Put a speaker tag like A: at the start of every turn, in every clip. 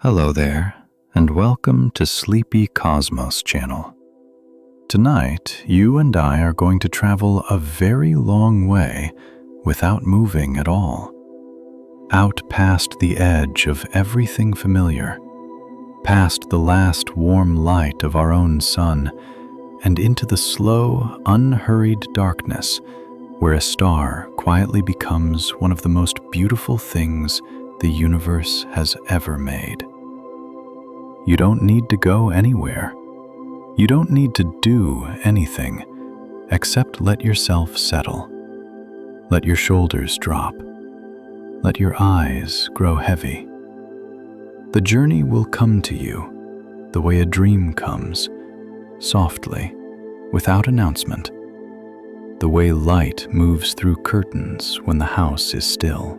A: Hello there, and welcome to Sleepy Cosmos channel. Tonight, you and I are going to travel a very long way without moving at all. Out past the edge of everything familiar, past the last warm light of our own sun, and into the slow, unhurried darkness where a star quietly becomes one of the most beautiful things the universe has ever made. You don't need to go anywhere. You don't need to do anything except let yourself settle. Let your shoulders drop. Let your eyes grow heavy. The journey will come to you the way a dream comes, softly, without announcement. The way light moves through curtains when the house is still.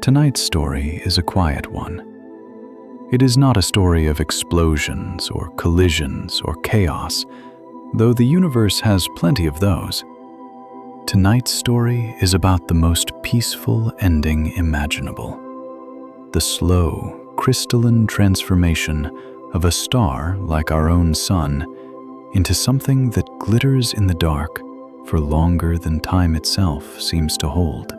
A: Tonight's story is a quiet one. It is not a story of explosions or collisions or chaos, though the universe has plenty of those. Tonight's story is about the most peaceful ending imaginable. The slow, crystalline transformation of a star like our own sun into something that glitters in the dark for longer than time itself seems to hold.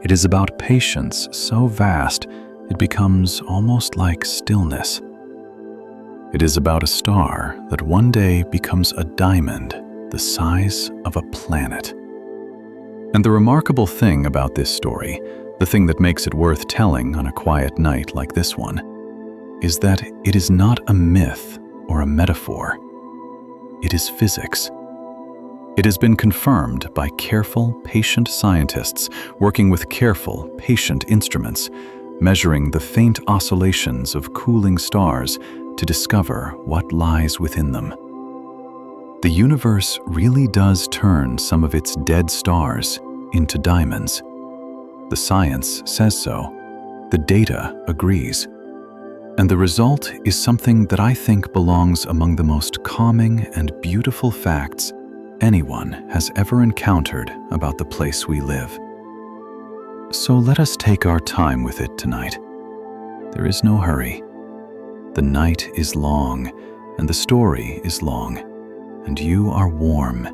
A: It is about patience so vast it becomes almost like stillness. It is about a star that one day becomes a diamond the size of a planet. And the remarkable thing about this story, the thing that makes it worth telling on a quiet night like this one, is that it is not a myth or a metaphor. It is physics. It has been confirmed by careful, patient scientists working with careful, patient instruments, measuring the faint oscillations of cooling stars to discover what lies within them. The universe really does turn some of its dead stars into diamonds. The science says so. The data agrees. And the result is something that I think belongs among the most calming and beautiful facts anyone has ever encountered about the place we live. So let us take our time with it tonight. There is no hurry. The night is long, and the story is long, and you are warm,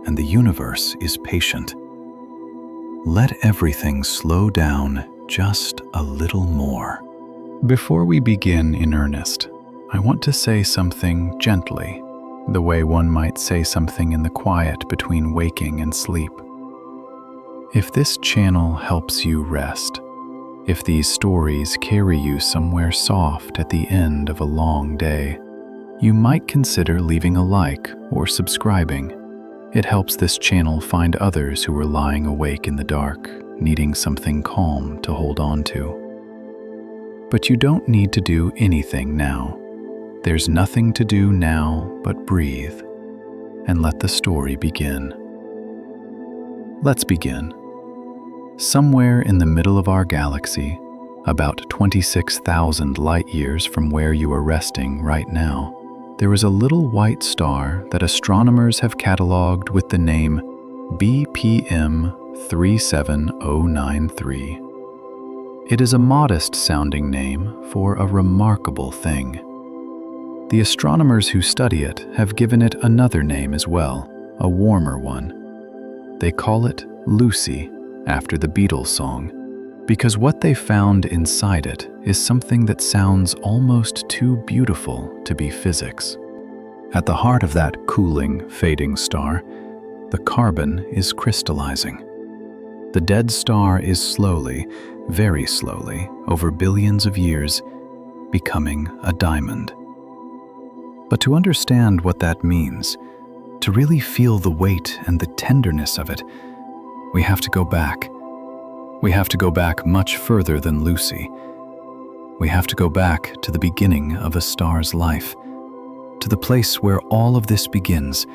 A: and the universe is patient. Let everything slow down just a little more. Before we begin in earnest, I want to say something gently, the way one might say something in the quiet between waking and sleep. If this channel helps you rest, if these stories carry you somewhere soft at the end of a long day, you might consider leaving a like or subscribing. It helps this channel find others who are lying awake in the dark, needing something calm to hold on to. But you don't need to do anything now. There's nothing to do now but breathe and let the story begin. Let's begin. Somewhere in the middle of our galaxy, about 26,000 light years from where you are resting right now, there is a little white star that astronomers have cataloged with the name BPM 37093. It is a modest-sounding name for a remarkable thing. The astronomers who study it have given it another name as well, a warmer one. They call it Lucy, after the Beatles song, because what they found inside it is something that sounds almost too beautiful to be physics. At the heart of that cooling, fading star, the carbon is crystallizing. The dead star is slowly, very slowly, over billions of years, becoming a diamond. But to understand what that means, to really feel the weight and the tenderness of it, we have to go back. We have to go back much further than Lucy. We have to go back to the beginning of a star's life, to the place where all of this begins,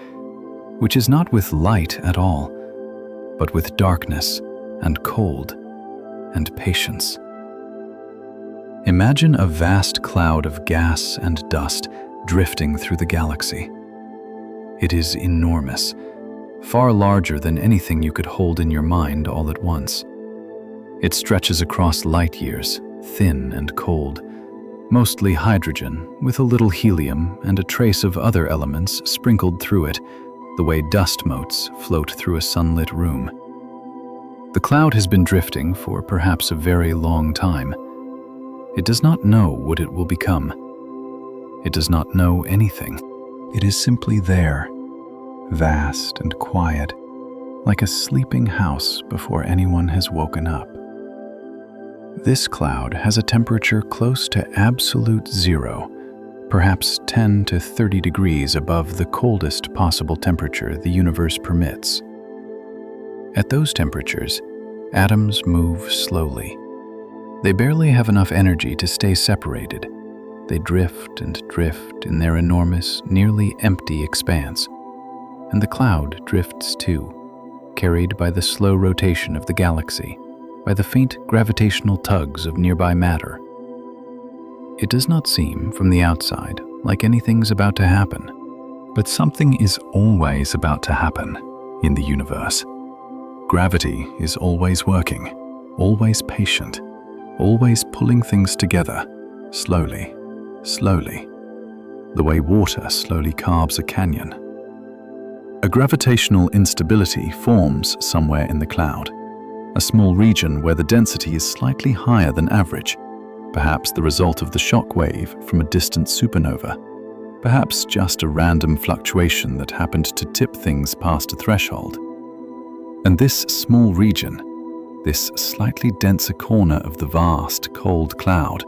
A: which is not with light at all, but with darkness and cold and patience. Imagine a vast cloud of gas and dust drifting through the galaxy. It is enormous, far larger than anything you could hold in your mind all at once. It stretches across light years, thin and cold, mostly hydrogen with a little helium and a trace of other elements sprinkled through it, the way dust motes float through a sunlit room. The cloud has been drifting for perhaps a very long time. It does not know what it will become. It does not know anything. It is simply there, vast and quiet, like a sleeping house before anyone has woken up. This cloud has a temperature close to absolute zero, perhaps 10 to 30 degrees above the coldest possible temperature the universe permits. At those temperatures, atoms move slowly. They barely have enough energy to stay separated. They drift and drift in their enormous, nearly empty expanse. And the cloud drifts too, carried by the slow rotation of the galaxy, by the faint gravitational tugs of nearby matter. It does not seem, from the outside, like anything's about to happen. But something is always about to happen in the universe. Gravity is always working, always patient, always pulling things together, slowly, slowly, the way water slowly carves a canyon. A gravitational instability forms somewhere in the cloud, a small region where the density is slightly higher than average, perhaps the result of the shock wave from a distant supernova, perhaps just a random fluctuation that happened to tip things past a threshold. And this small region, this slightly denser corner of the vast, cold cloud,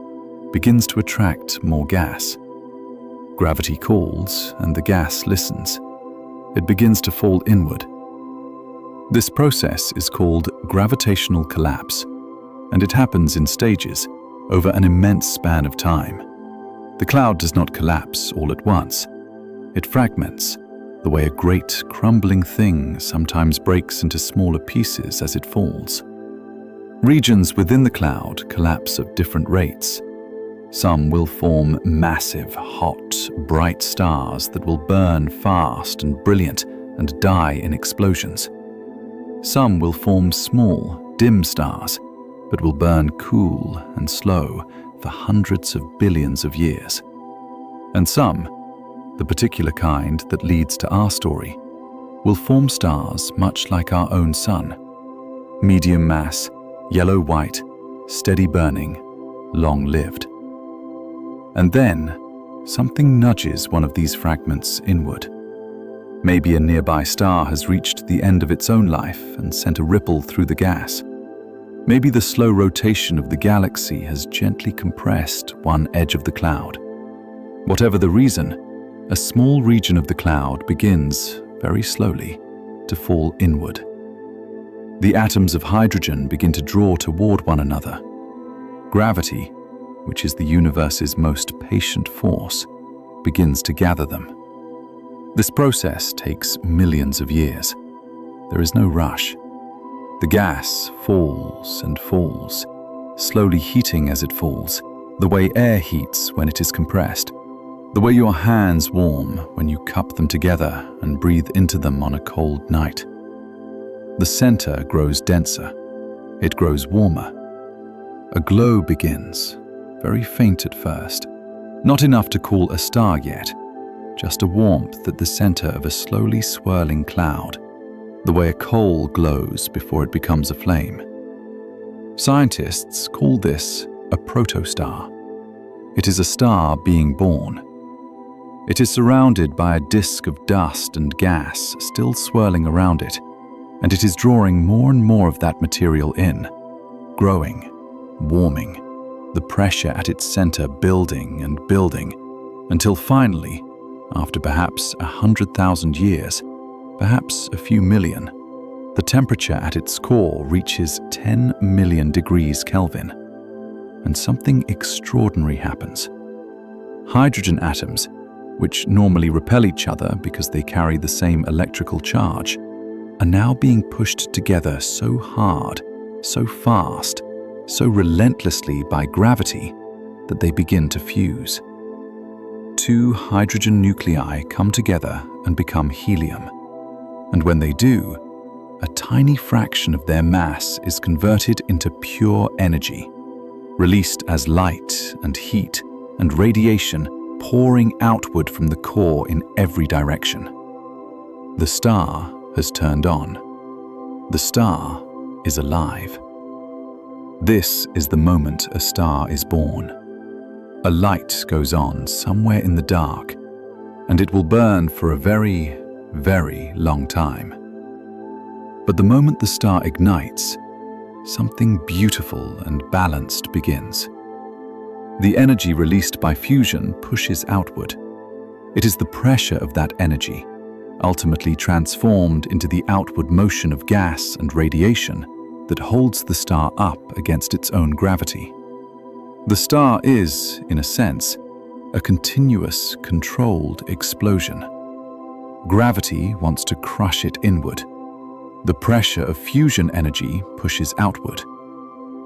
A: begins to attract more gas. Gravity calls, and the gas listens. It begins to fall inward. This process is called gravitational collapse, and it happens in stages over an immense span of time. The cloud does not collapse all at once. It fragments, the way a great, crumbling thing sometimes breaks into smaller pieces as it falls. Regions within the cloud collapse at different rates. Some will form massive, hot, bright stars that will burn fast and brilliant and die in explosions. Some will form small, dim stars, but will burn cool and slow for hundreds of billions of years. And some, the particular kind that leads to our story, will form stars much like our own sun. Medium mass, yellow-white, steady burning, long-lived. And then, something nudges one of these fragments inward. Maybe a nearby star has reached the end of its own life and sent a ripple through the gas. Maybe the slow rotation of the galaxy has gently compressed one edge of the cloud. Whatever the reason, a small region of the cloud begins, very slowly, to fall inward. The atoms of hydrogen begin to draw toward one another. Gravity, which is the universe's most patient force, begins to gather them. This process takes millions of years. There is no rush. The gas falls and falls, slowly heating as it falls, the way air heats when it is compressed, the way your hands warm when you cup them together and breathe into them on a cold night. The center grows denser. It grows warmer. A glow begins, very faint at first, not enough to call a star yet, just a warmth at the center of a slowly swirling cloud, the way a coal glows before it becomes a flame. Scientists call this a protostar. It is a star being born. It is surrounded by a disk of dust and gas still swirling around it, and it is drawing more and more of that material in, growing, warming, the pressure at its center building and building, until finally, after perhaps 100,000 years, perhaps a few million, the temperature at its core reaches 10 million degrees Kelvin, and something extraordinary happens. Hydrogen atoms, which normally repel each other because they carry the same electrical charge, are now being pushed together so hard, so fast, so relentlessly by gravity that they begin to fuse. Two hydrogen nuclei come together and become helium. And when they do, a tiny fraction of their mass is converted into pure energy, released as light and heat and radiation pouring outward from the core in every direction. The star has turned on. The star is alive. This is the moment a star is born. A light goes on somewhere in the dark, and it will burn for a very, very long time. But the moment the star ignites, something beautiful and balanced begins. The energy released by fusion pushes outward. It is the pressure of that energy, ultimately transformed into the outward motion of gas and radiation, that holds the star up against its own gravity. The star is, in a sense, a continuous, controlled explosion. Gravity wants to crush it inward. The pressure of fusion energy pushes outward.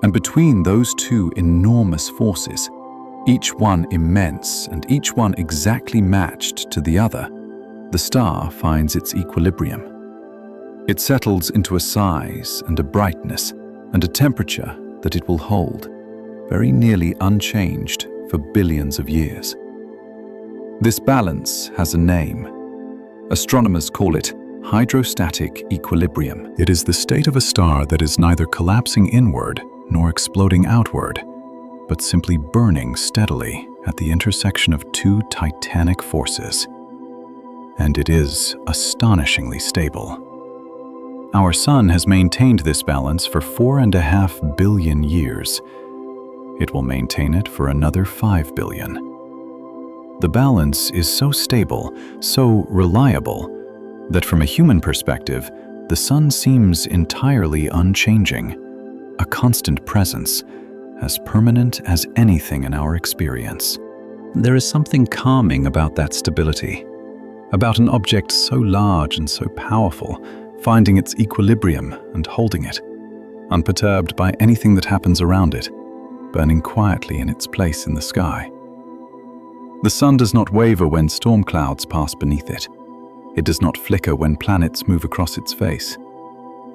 A: And between those two enormous forces, each one immense and each one exactly matched to the other, the star finds its equilibrium. It settles into a size and a brightness and a temperature that it will hold, very nearly unchanged for billions of years. This balance has a name. Astronomers call it hydrostatic equilibrium. It is the state of a star that is neither collapsing inward nor exploding outward, but simply burning steadily at the intersection of two titanic forces. And it is astonishingly stable. Our Sun has maintained this balance for 4.5 billion years. It will maintain it for another 5 billion. The balance is so stable, so reliable, that from a human perspective, the Sun seems entirely unchanging, a constant presence, as permanent as anything in our experience. There is something calming about that stability, about an object so large and so powerful, finding its equilibrium and holding it, unperturbed by anything that happens around it, burning quietly in its place in the sky. The Sun does not waver when storm clouds pass beneath it. It does not flicker when planets move across its face.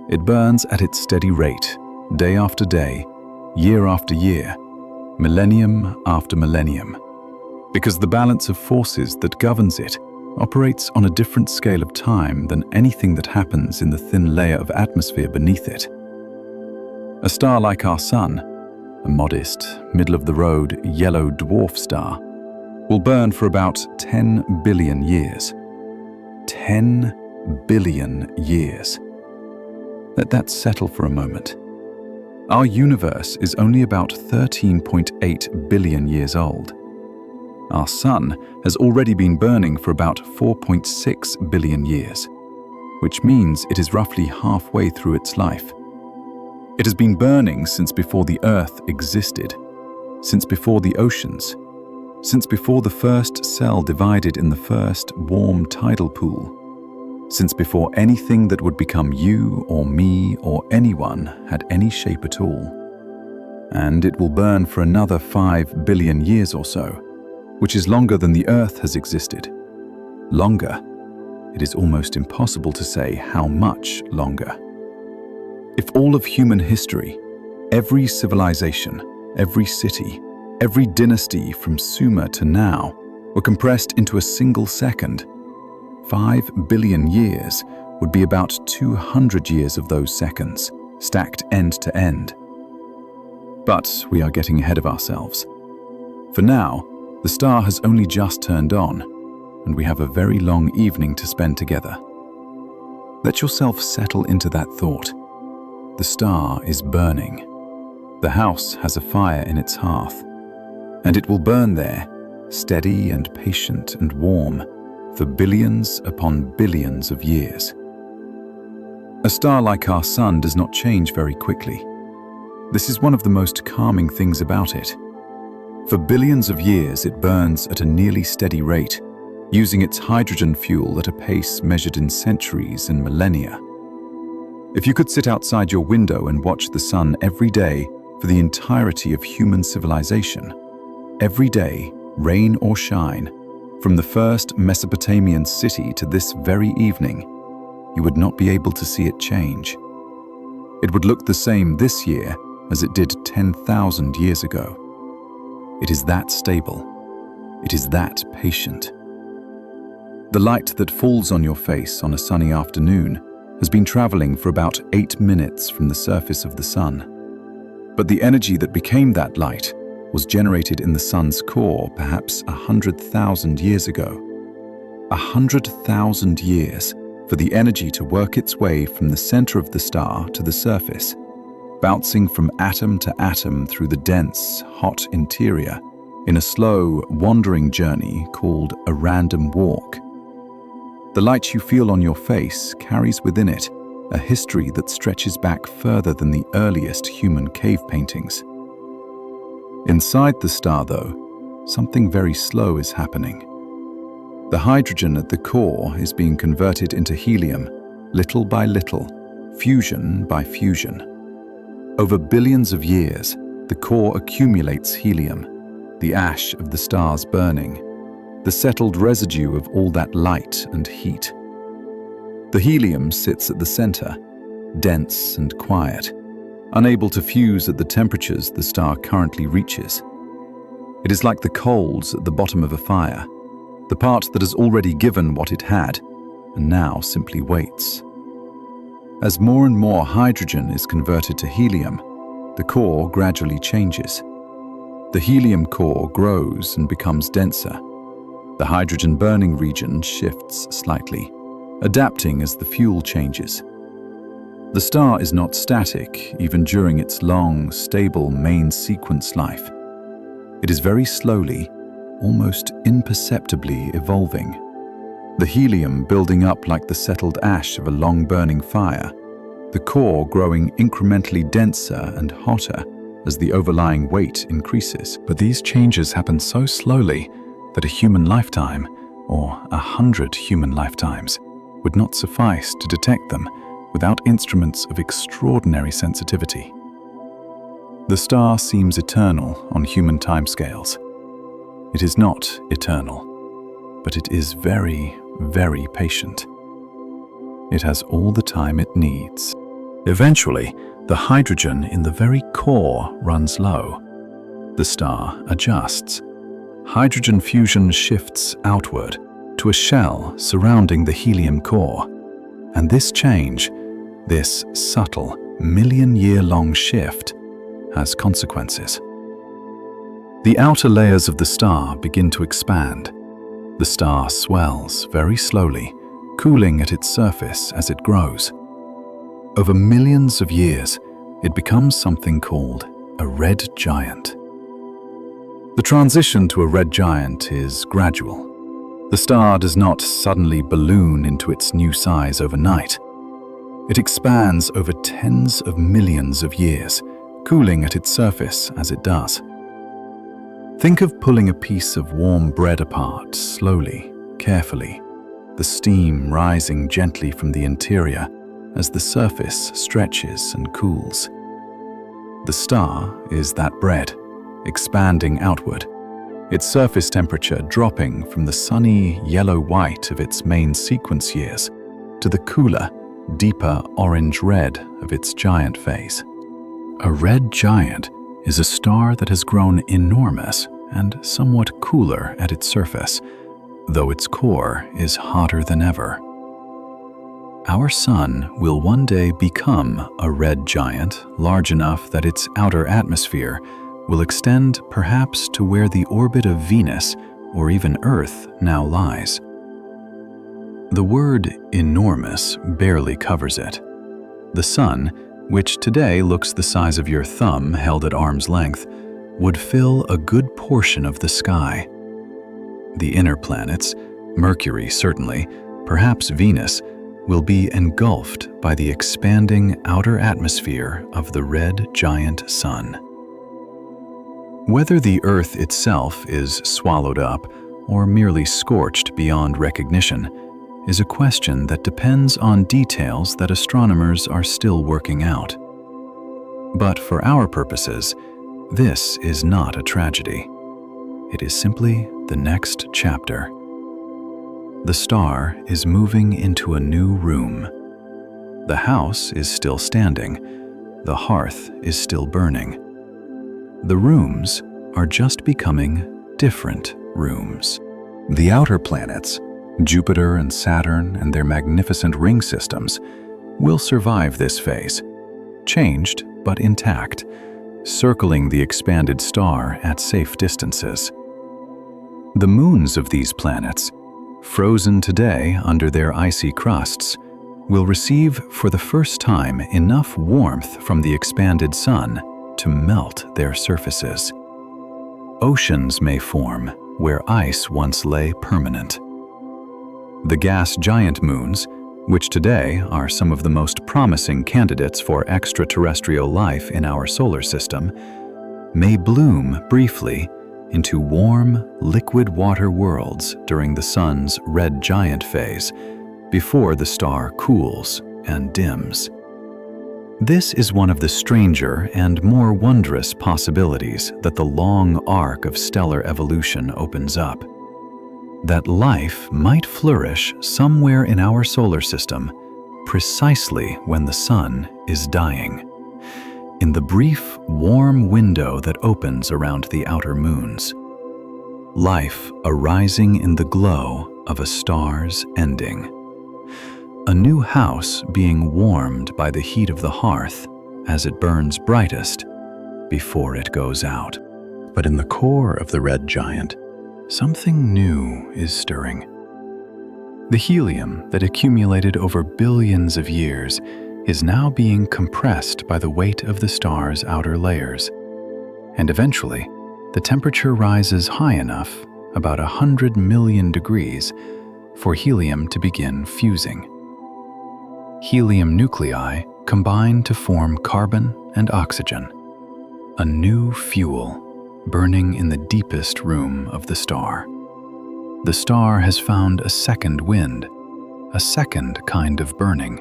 A: It burns at its steady rate, day after day, year after year, millennium after millennium, because the balance of forces that governs it operates on a different scale of time than anything that happens in the thin layer of atmosphere beneath it. A star like our Sun, a modest, middle-of-the-road yellow dwarf star, will burn for about 10 billion years. 10 billion years. Let that settle for a moment. Our universe is only about 13.8 billion years old. Our Sun has already been burning for about 4.6 billion years, which means it is roughly halfway through its life. It has been burning since before the Earth existed, since before the oceans, since before the first cell divided in the first warm tidal pool, since before anything that would become you or me or anyone had any shape at all. And it will burn for another 5 billion years or so, which is longer than the Earth has existed. Longer. It is almost impossible to say how much longer. If all of human history, every civilization, every city, every dynasty from Sumer to now, were compressed into a single second, 5 billion years would be about 200 years of those seconds, stacked end to end. But we are getting ahead of ourselves. For now, the star has only just turned on, and we have a very long evening to spend together. Let yourself settle into that thought. The star is burning. The house has a fire in its hearth, and it will burn there, steady and patient and warm, for billions upon billions of years. A star like our Sun does not change very quickly. This is one of the most calming things about it. For billions of years, it burns at a nearly steady rate, using its hydrogen fuel at a pace measured in centuries and millennia. If you could sit outside your window and watch the Sun every day for the entirety of human civilization, every day, rain or shine, from the first Mesopotamian city to this very evening, you would not be able to see it change. It would look the same this year
B: as it did 10,000 years ago. It is that stable. It is that patient. The light that falls on your face on a sunny afternoon has been traveling for about 8 minutes from the surface of the sun. But the energy that became that light was generated in the sun's core perhaps 100,000 years ago. 100,000 years for the energy to work its way from the center of the star to the surface, bouncing from atom to atom through the dense, hot interior in a slow, wandering journey called a random walk. The light you feel on your face carries within it a history that stretches back further than the earliest human cave paintings. Inside the star, though, something very slow is happening. The hydrogen at the core is being converted into helium, little by little, fusion by fusion. Over billions of years, the core accumulates helium, the ash of the star's burning, the settled residue of all that light and heat. The helium sits at the center, dense and quiet, unable to fuse at the temperatures the star currently reaches. It is like the coals at the bottom of a fire, the part that has already given what it had, and now simply waits. As more and more hydrogen is converted to helium, the core gradually changes. The helium core grows and becomes denser. The hydrogen burning region shifts slightly, adapting as the fuel changes. The star is not static even during its long, stable main sequence life. It is very slowly, almost imperceptibly evolving. The helium building up like the settled ash of a long-burning fire, the core growing incrementally denser and hotter as the overlying weight increases.
A: But these changes happen so slowly that a human lifetime, or 100 human lifetimes, would not suffice to detect them without instruments of extraordinary sensitivity. The star seems eternal on human timescales. It is not eternal, but it is very, very patient. It has all the time it needs. Eventually, the hydrogen in the very core runs low. The star adjusts. Hydrogen fusion shifts outward to a shell surrounding the helium core. And this change, this subtle, million-year-long shift, has consequences. The outer layers of the star begin to expand. The star swells very slowly, cooling at its surface as it grows. Over millions of years, it becomes something called a red giant. The transition to a red giant is gradual. The star does not suddenly balloon into its new size overnight. It expands over tens of millions of years, cooling at its surface as it does. Think of pulling a piece of warm bread apart slowly, carefully, the steam rising gently from the interior as the surface stretches and cools. The star is that bread, expanding outward, its surface temperature dropping from the sunny yellow-white of its main sequence years to the cooler, deeper orange-red of its giant phase. A red giant is a star that has grown enormous and somewhat cooler at its surface, though its core is hotter than ever. Our sun will one day become a red giant large enough that its outer atmosphere will extend perhaps to where the orbit of Venus or even Earth now lies. The word enormous barely covers it. The sun, which today looks the size of your thumb held at arm's length, would fill a good portion of the sky. The inner planets, Mercury certainly, perhaps Venus, will be engulfed by the expanding outer atmosphere of the red giant sun. Whether the Earth itself is swallowed up or merely scorched beyond recognition is a question that depends on details that astronomers are still working out. But for our purposes, this is not a tragedy. It is simply the next chapter. The star is moving into a new room. The house is still standing, the hearth is still burning. The rooms are just becoming different rooms. The outer planets, Jupiter and Saturn and their magnificent ring systems, will survive this phase, changed but intact, circling the expanded star at safe distances. The moons of these planets, frozen today under their icy crusts, will receive for the first time enough warmth from the expanded sun to melt their surfaces. Oceans may form where ice once lay permanent. The gas giant moons, which today are some of the most promising candidates for extraterrestrial life in our solar system, may bloom briefly into warm, liquid water worlds during the sun's red giant phase, before the star cools and dims. This is one of the stranger and more wondrous possibilities that the long arc of stellar evolution opens up. That life might flourish somewhere in our solar system precisely when the sun is dying, in the brief, warm window that opens around the outer moons. Life arising in the glow of a star's ending. A new house being warmed by the heat of the hearth as it burns brightest before it goes out. But in the core of the red giant, something new is stirring. The helium that accumulated over billions of years is now being compressed by the weight of the star's outer layers, and eventually the temperature rises high enough, about 100 million degrees, for helium to begin fusing. Helium nuclei combine to form carbon and oxygen, a new fuel burning in the deepest room of the star. The star has found a second wind, a second kind of burning,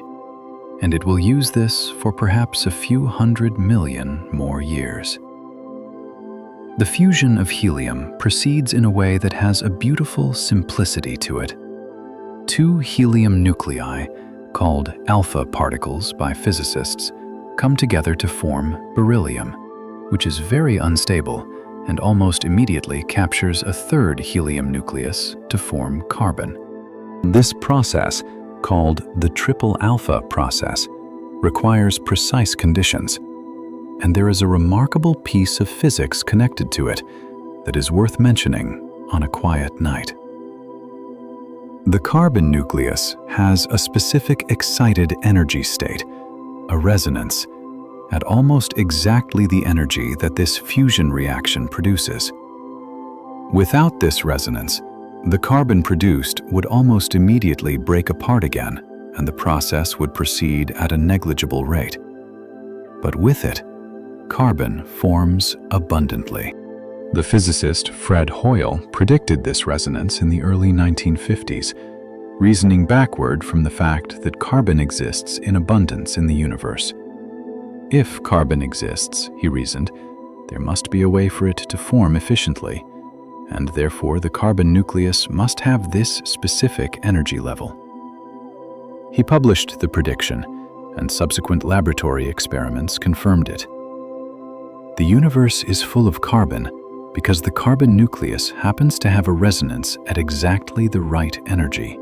A: and it will use this for perhaps a few 100 million more years. The fusion of helium proceeds in a way that has a beautiful simplicity to it. Two helium nuclei, called alpha particles by physicists, come together to form beryllium, which is very unstable and almost immediately captures a third helium nucleus to form carbon. This process, called the triple alpha process, requires precise conditions, and there is a remarkable piece of physics connected to it that is worth mentioning on a quiet night. The carbon nucleus has a specific excited energy state, a resonance, at almost exactly the energy that this fusion reaction produces. Without this resonance, the carbon produced would almost immediately break apart again, and the process would proceed at a negligible rate. But with it, carbon forms abundantly. The physicist Fred Hoyle predicted this resonance in the early 1950s, reasoning backward from the fact that carbon exists in abundance in the universe. If carbon exists, he reasoned, there must be a way for it to form efficiently, and therefore the carbon nucleus must have this specific energy level. He published the prediction, and subsequent laboratory experiments confirmed it. The universe is full of carbon because the carbon nucleus happens to have a resonance at exactly the right energy.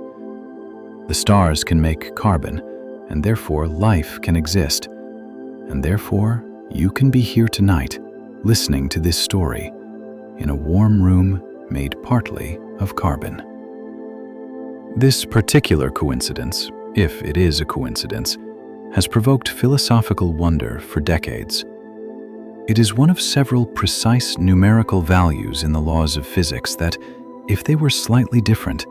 A: The stars can make carbon, and therefore life can exist, and therefore you can be here tonight listening to this story in a warm room made partly of carbon. This particular coincidence, if it is a coincidence, has provoked philosophical wonder for decades. It is one of several precise numerical values in the laws of physics that, if they were slightly different,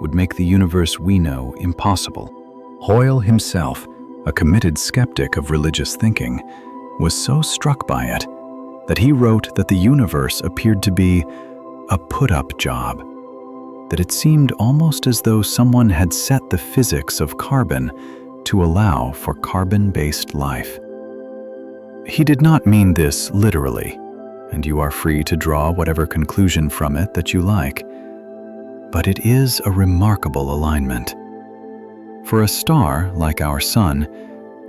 A: would make the universe we know impossible. Hoyle himself, a committed skeptic of religious thinking, was so struck by it that he wrote that the universe appeared to be a put-up job, that it seemed almost as though someone had set the physics of carbon to allow for carbon-based life. He did not mean this literally, and you are free to draw whatever conclusion from it that you like. But it is a remarkable alignment. For a star like our sun,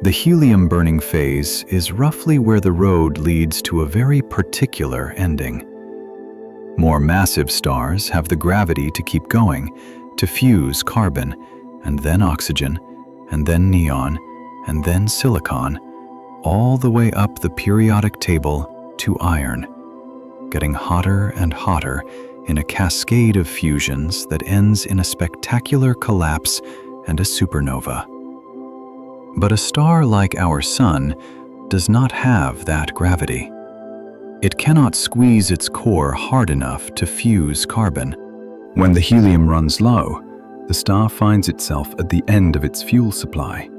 A: The helium-burning phase is roughly where the road leads to a very particular ending. More massive stars have the gravity to keep going, to fuse carbon, and then oxygen, and then neon, and then silicon, all the way up the periodic table to iron, getting hotter and hotter in a cascade of fusions that ends in a spectacular collapse and a supernova. But a star like our Sun does not have that gravity. It cannot squeeze its core hard enough to fuse carbon. When the helium runs low, the star finds itself at the end of its fuel supply.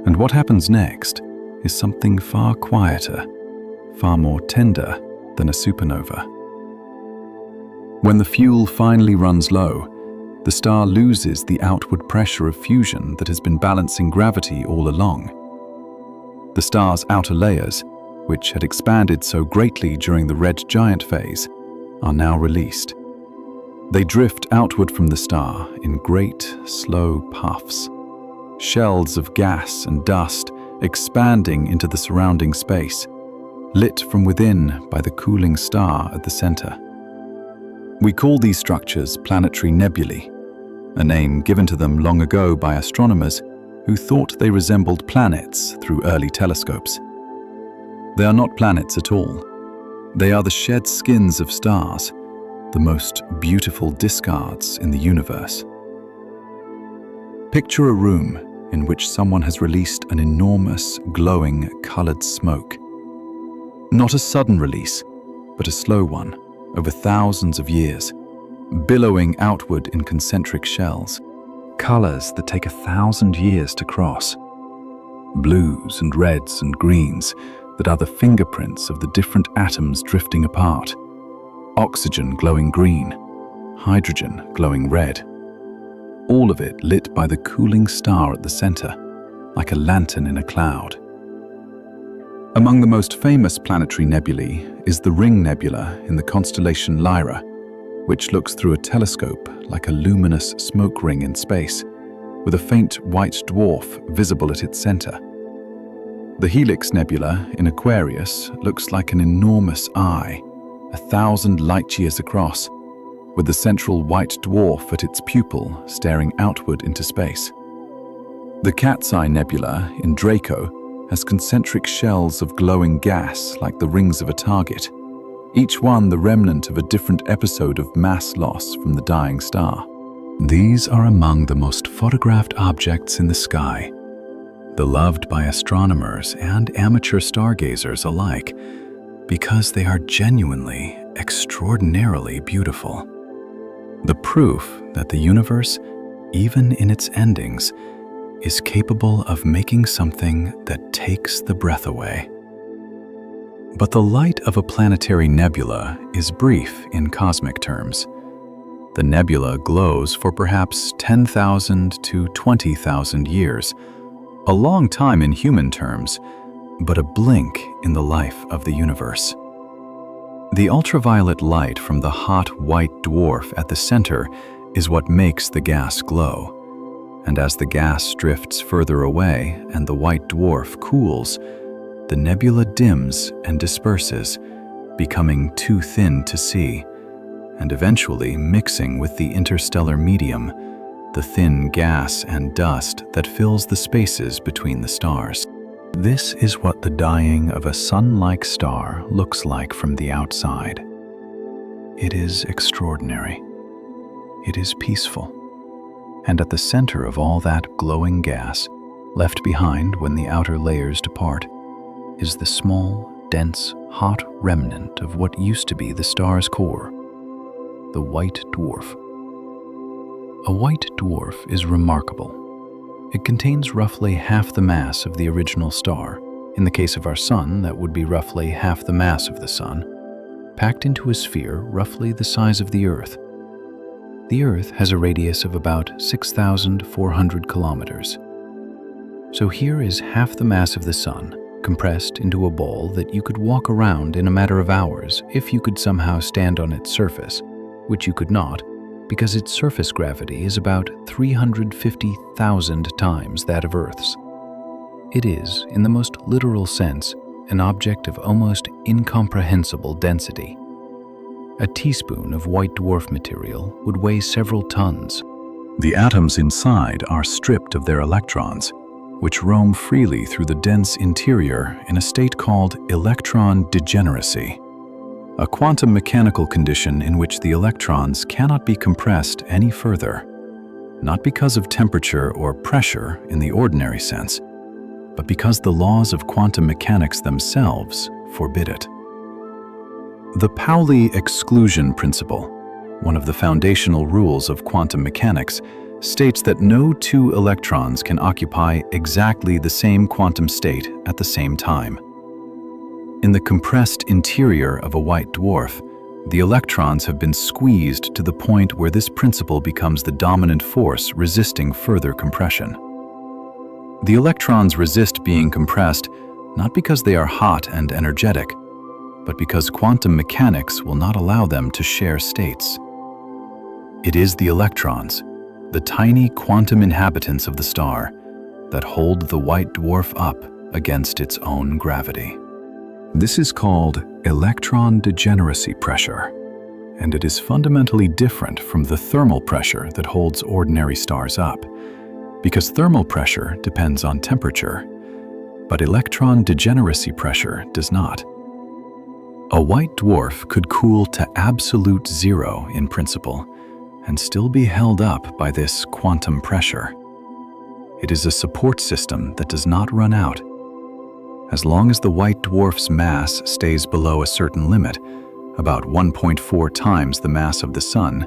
A: And what happens next is something far quieter, far more tender than a supernova. When the fuel finally runs low, the star loses the outward pressure of fusion that has been balancing gravity all along. The star's outer layers, which had expanded so greatly during the red giant phase, are now released. They drift outward from the star in great, slow puffs, shells of gas and dust expanding into the surrounding space, lit from within by the cooling star at the center. We call these structures planetary nebulae, a name given to them long ago by astronomers who thought they resembled planets through early telescopes. They are not planets at all. They are the shed skins of stars, the most beautiful discards in the universe. Picture a room in which someone has released an enormous, glowing, colored smoke. Not a sudden release, but a slow one, over thousands of years, billowing outward in concentric shells, colors that take 1,000 years to cross. Blues and reds and greens that are the fingerprints of the different atoms drifting apart. Oxygen glowing green, hydrogen glowing red. All of it lit by the cooling star at the center, like a lantern in a cloud. Among the most famous planetary nebulae is the Ring Nebula in the constellation Lyra, which looks through a telescope like a luminous smoke ring in space, with a faint white dwarf visible at its center. The Helix Nebula in Aquarius looks like an enormous eye, 1,000 light-years across, with the central white dwarf at its pupil staring outward into space. The Cat's Eye Nebula in Draco has concentric shells of glowing gas like the rings of a target, each one the remnant of a different episode of mass loss from the dying star. These are among the most photographed objects in the sky, beloved by astronomers and amateur stargazers alike, because they are genuinely, extraordinarily beautiful. The proof that the universe, even in its endings, is capable of making something that takes the breath away. But the light of a planetary nebula is brief in cosmic terms. The nebula glows for perhaps 10,000 to 20,000 years, a long time in human terms, but a blink in the life of the universe. The ultraviolet light from the hot white dwarf at the center is what makes the gas glow. And as the gas drifts further away and the white dwarf cools, the nebula dims and disperses, becoming too thin to see, and eventually mixing with the interstellar medium, the thin gas and dust that fills the spaces between the stars. This is what the dying of a sun-like star looks like from the outside. It is extraordinary. It is peaceful. And at the center of all that glowing gas, left behind when the outer layers depart, is the small, dense, hot remnant of what used to be the star's core, the white dwarf. A white dwarf is remarkable. It contains roughly half the mass of the original star. In the case of our sun, that would be roughly half the mass of the sun, packed into a sphere roughly the size of the Earth. The Earth has a radius of about 6,400 kilometers. So here is half the mass of the sun, compressed into a ball that you could walk around in a matter of hours if you could somehow stand on its surface, which you could not, because its surface gravity is about 350,000 times that of Earth's. It is, in the most literal sense, an object of almost incomprehensible density. A teaspoon of white dwarf material would weigh several tons.
B: The atoms inside are stripped of their electrons, which roam freely through the dense interior in a state called electron degeneracy, a quantum mechanical condition in which the electrons cannot be compressed any further, not because of temperature or pressure in the ordinary sense, but because the laws of quantum mechanics themselves forbid it. The Pauli exclusion principle, one of the foundational rules of quantum mechanics, states that no two electrons can occupy exactly the same quantum state at the same time. In the compressed interior of a white dwarf, the electrons have been squeezed to the point where this principle becomes the dominant force resisting further compression. The electrons resist being compressed not because they are hot and energetic, but because quantum mechanics will not allow them to share states. It is the electrons, the tiny quantum inhabitants of the star, that hold the white dwarf up against its own gravity. This is called electron degeneracy pressure, and it is fundamentally different from the thermal pressure that holds ordinary stars up, because thermal pressure depends on temperature, but electron degeneracy pressure does not. A white dwarf could cool to absolute zero in principle and still be held up by this quantum pressure. It is a support system that does not run out. As long as the white dwarf's mass stays below a certain limit, about 1.4 times the mass of the Sun,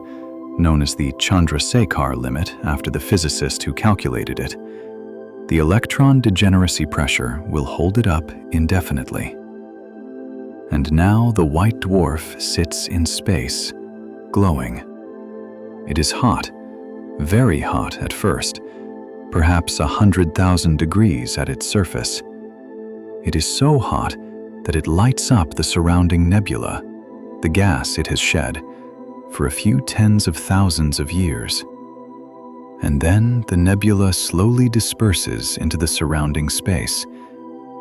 B: known as the Chandrasekhar limit after the physicist who calculated it, the electron degeneracy pressure will hold it up indefinitely. And now the white dwarf sits in space, glowing. It is hot, very hot at first, perhaps 100,000 degrees at its surface. It is so hot that it lights up the surrounding nebula, the gas it has shed, for a few tens of thousands of years. And then the nebula slowly disperses into the surrounding space,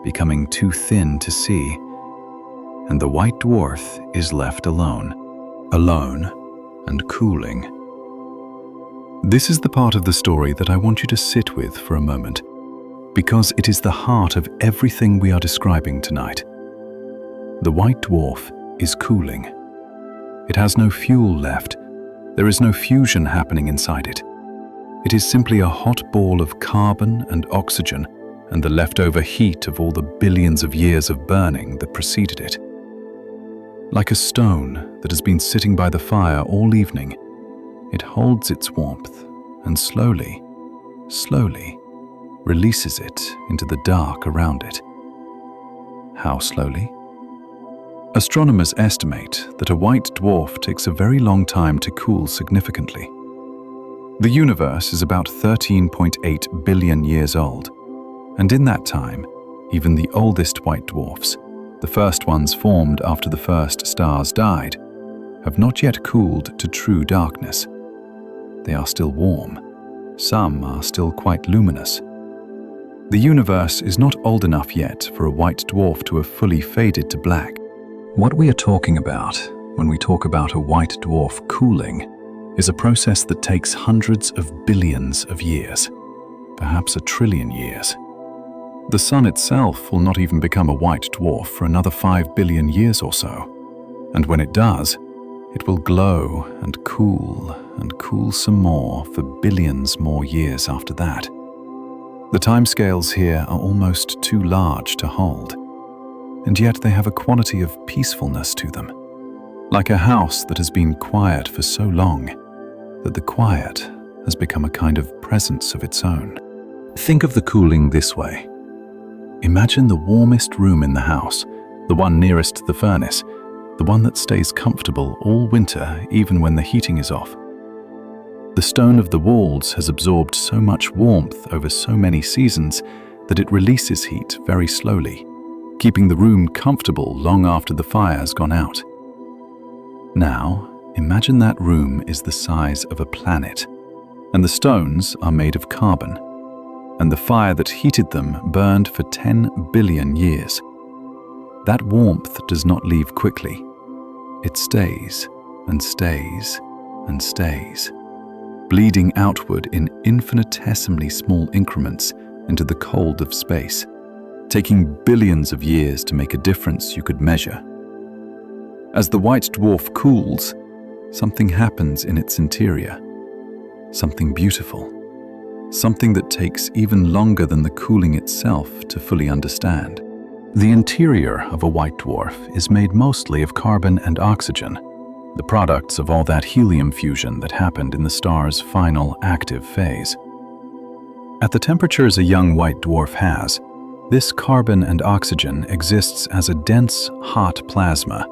B: becoming too thin to see, and the white dwarf is left alone and cooling. This is the part of the story that I want you to sit with for a moment, because it is the heart of everything we are describing tonight. The white dwarf is cooling. It has no fuel left. There is no fusion happening inside it. It is simply a hot ball of carbon and oxygen and the leftover heat of all the billions of years of burning that preceded it. Like a stone that has been sitting by the fire all evening, it holds its warmth and slowly releases it into the dark around it. How slowly? Astronomers estimate that a white dwarf takes a very long time to cool significantly. The universe is about 13.8 billion years old, and in that time, even the oldest white dwarfs, the first ones formed after the first stars died, have not yet cooled to true darkness. They are still warm. Some are still quite luminous. The universe is not old enough yet for a white dwarf to have fully faded to black. What we are talking about when we talk about a white dwarf cooling is a process that takes hundreds of billions of years, perhaps 1 trillion years. The Sun itself will not even become a white dwarf for another 5 billion years or so, and when it does, it will glow and cool some more for billions more years after that. The timescales here are almost too large to hold, and yet they have a quality of peacefulness to them, like a house that has been quiet for so long that the quiet has become a kind of presence of its own. Think of the cooling this way. Imagine the warmest room in the house, the one nearest the furnace, the one that stays comfortable all winter even when the heating is off. The stone of the walls has absorbed so much warmth over so many seasons that it releases heat very slowly, keeping the room comfortable long after the fire has gone out. Now, imagine that room is the size of a planet, and the stones are made of carbon. and the fire that heated them burned for 10 billion years. That warmth does not leave quickly. It stays and stays and stays, bleeding outward in infinitesimally small increments into the cold of space, taking billions of years to make a difference you could measure. As the white dwarf cools, something happens in its interior. Something beautiful. Something that takes even longer than the cooling itself to fully understand.
A: The interior of a white dwarf is made mostly of carbon and oxygen, the products of all that helium fusion that happened in the star's final active phase. At the temperatures a young white dwarf has, this carbon and oxygen exists as a dense, hot plasma,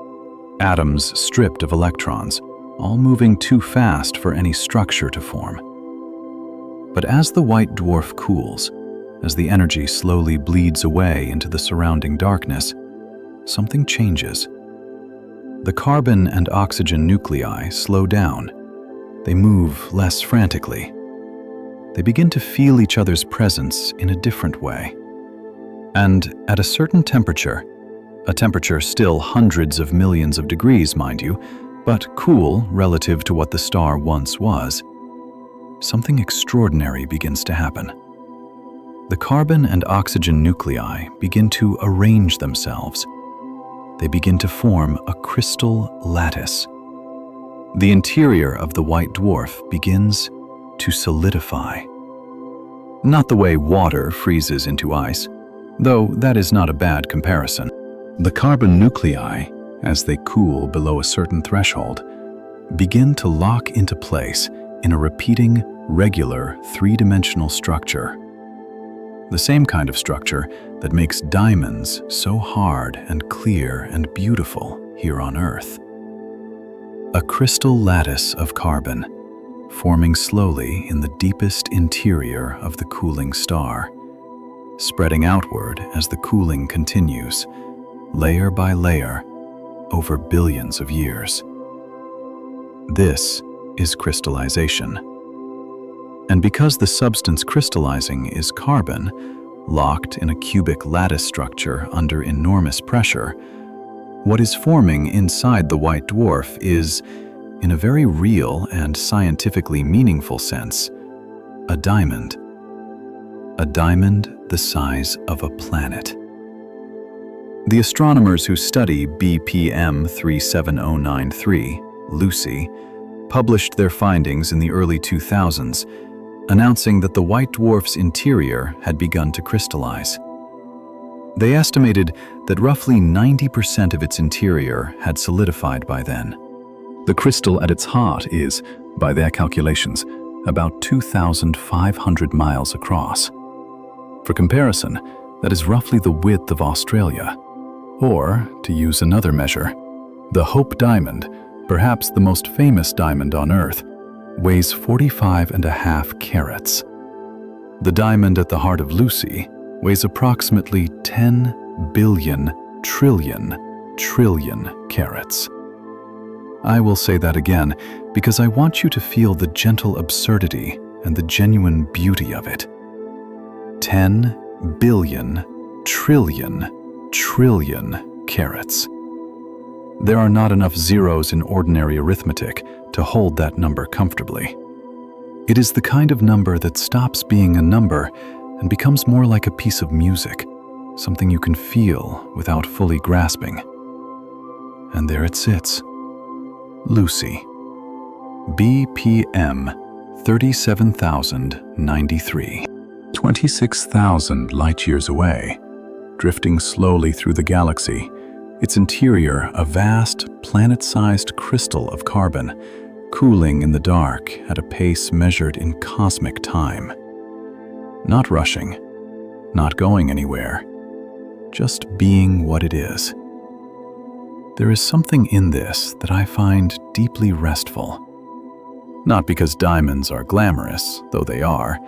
A: atoms stripped of electrons, all moving too fast for any structure to form. But as the white dwarf cools, as the energy slowly bleeds away into the surrounding darkness, something changes. The carbon and oxygen nuclei slow down. They move less frantically. They begin to feel each other's presence in a different way. And at a certain temperature, a temperature still hundreds of millions of degrees, mind you, but cool relative to what the star once was, something extraordinary begins to happen. The carbon and oxygen nuclei begin to arrange themselves. They begin to form a crystal lattice. The interior of the white dwarf begins to solidify. Not the way water freezes into ice, though that is not a bad comparison. The carbon nuclei, as they cool below a certain threshold, begin to lock into place in a repeating, regular, three-dimensional structure. The same kind of structure that makes diamonds so hard and clear and beautiful here on Earth. A crystal lattice of carbon, forming slowly in the deepest interior of the cooling star, spreading outward as the cooling continues, layer by layer, over billions of years. This is crystallization. And because the substance crystallizing is carbon, locked in a cubic lattice structure under enormous pressure, what is forming inside the white dwarf is, in a very real and scientifically meaningful sense, a diamond. A diamond the size of a planet. The astronomers who study BPM 37093, Lucy, published their findings in the early 2000s, announcing that the white dwarf's interior had begun to crystallize. They estimated that roughly 90% of its interior had solidified by then. The crystal at its heart is, by their calculations, about 2,500 miles across. For comparison, that is roughly the width of Australia. Or, to use another measure, the Hope Diamond, perhaps the most famous diamond on Earth, weighs 45.5 carats. The diamond at the heart of Lucy weighs approximately 10 billion trillion carats. I will say that again because I want you to feel the gentle absurdity and the genuine beauty of it. 10 billion trillion carats. There are not enough zeros in ordinary arithmetic to hold that number comfortably. It is the kind of number that stops being a number and becomes more like a piece of music, something you can feel without fully grasping. And there it sits. Lucy. BPM 37,093. 26,000 light-years away, drifting slowly through the galaxy, its interior a vast, planet-sized crystal of carbon, cooling in the dark at a pace measured in cosmic time. Not rushing, not going anywhere, just being what it is. There is something in this that I find deeply restful. Not because diamonds are glamorous, though they are,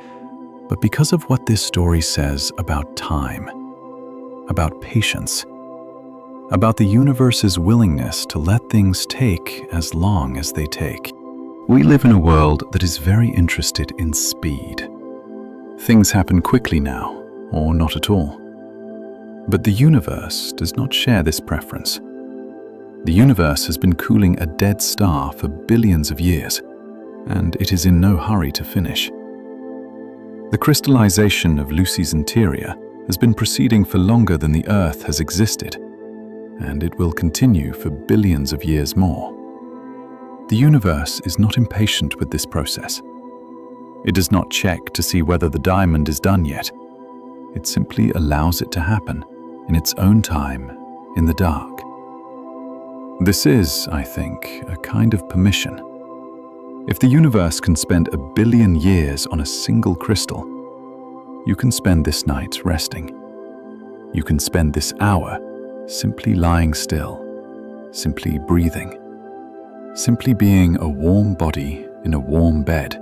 A: but because of what this story says about time, about patience, about the universe's willingness to let things take as long as they take. We live in a world that is very interested in speed. Things happen quickly now, or not at all. But the universe does not share this preference. The universe has been cooling a dead star for billions of years, and it is in no hurry to finish. The crystallization of Lucy's interior has been proceeding for longer than the Earth has existed, and it will continue for billions of years more. The universe is not impatient with this process. It does not check to see whether the diamond is done yet. It simply allows it to happen in its own time, in the dark. This is, I think, a kind of permission. If the universe can spend 1 billion years on a single crystal, you can spend this night resting. You can spend this hour simply lying still, simply breathing, simply being a warm body in a warm bed,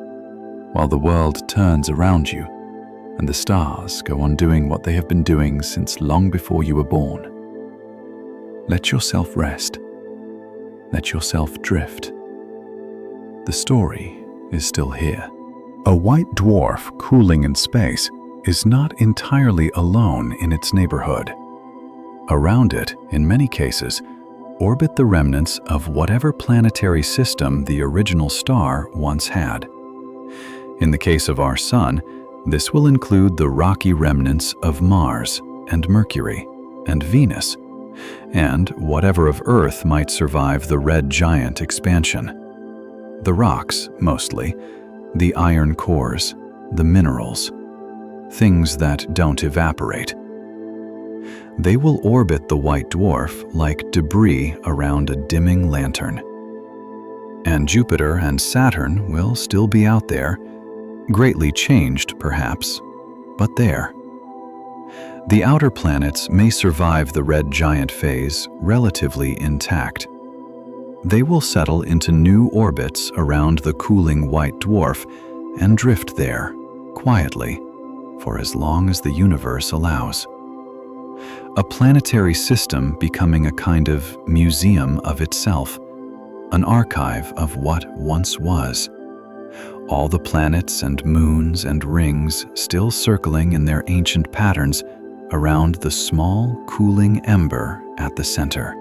A: while the world turns around you and the stars go on doing what they have been doing since long before you were born. Let yourself rest. Let yourself drift. The story is still here. A white dwarf cooling in space is not entirely alone in its neighborhood. Around it, in many cases, orbit the remnants of whatever planetary system the original star once had. In the case of our Sun, this will include the rocky remnants of Mars and Mercury and Venus, and whatever of Earth might survive the red giant expansion. The rocks, mostly, the iron cores, the minerals, things that don't evaporate. They will orbit the white dwarf like debris around a dimming lantern. And Jupiter and Saturn will still be out there, greatly changed perhaps, but there. The outer planets may survive the red giant phase relatively intact. They will settle into new orbits around the cooling white dwarf and drift there, quietly, for as long as the universe allows. A planetary system becoming a kind of museum of itself, an archive of what once was. All the planets and moons and rings still circling in their ancient patterns around the small, cooling ember at the center.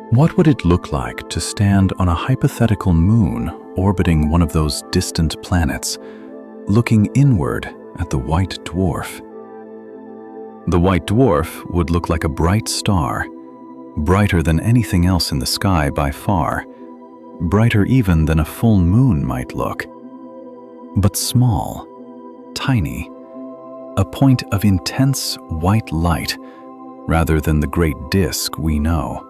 A: What would it look like to stand on a hypothetical moon orbiting one of those distant planets, looking inward at the white dwarf? The white dwarf would look like a bright star, brighter than anything else in the sky by far, brighter even than a full moon might look, but small, tiny, a point of intense white light rather than the great disk we know.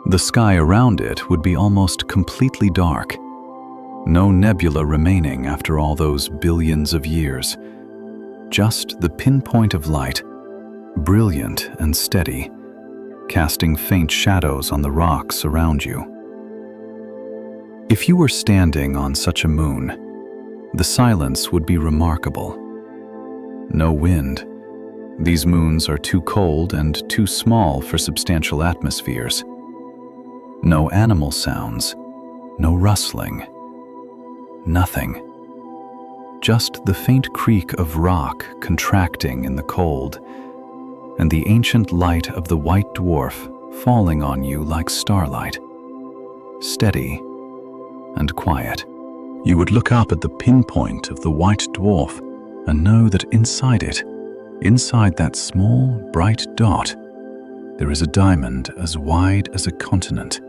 A: The sky around it would be almost completely dark, no nebula remaining after all those billions of years, just the pinpoint of light, brilliant and steady, casting faint shadows on the rocks around you. If you were standing on such a moon, the silence would be remarkable. No wind. These moons are too cold and too small for substantial atmospheres. No animal sounds, no rustling, nothing. Just the faint creak of rock contracting in the cold, and the ancient light of the white dwarf falling on you like starlight, steady and quiet. You would look up at the pinpoint of the white dwarf and know that inside it, inside that small, bright dot, there is a diamond as wide as a continent,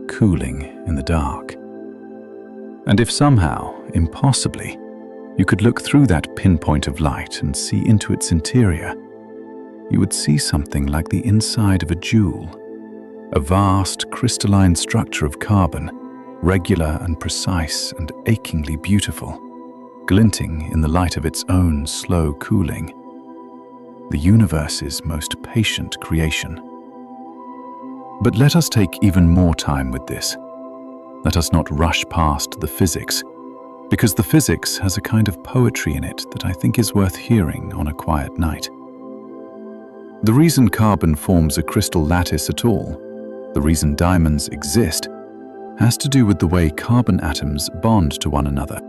A: cooling in the dark. And if somehow, impossibly, you could look through that pinpoint of light and see into its interior, you would see something like the inside of a jewel, a vast crystalline structure of carbon, regular and precise and achingly beautiful, glinting in the light of its own slow cooling, the universe's most patient creation. But let us take even more time with this. Let us not rush past the physics, because the physics has a kind of poetry in it that I think is worth hearing on a quiet night. The reason carbon forms a crystal lattice at all, the reason diamonds exist, has to do with the way carbon atoms bond to one another.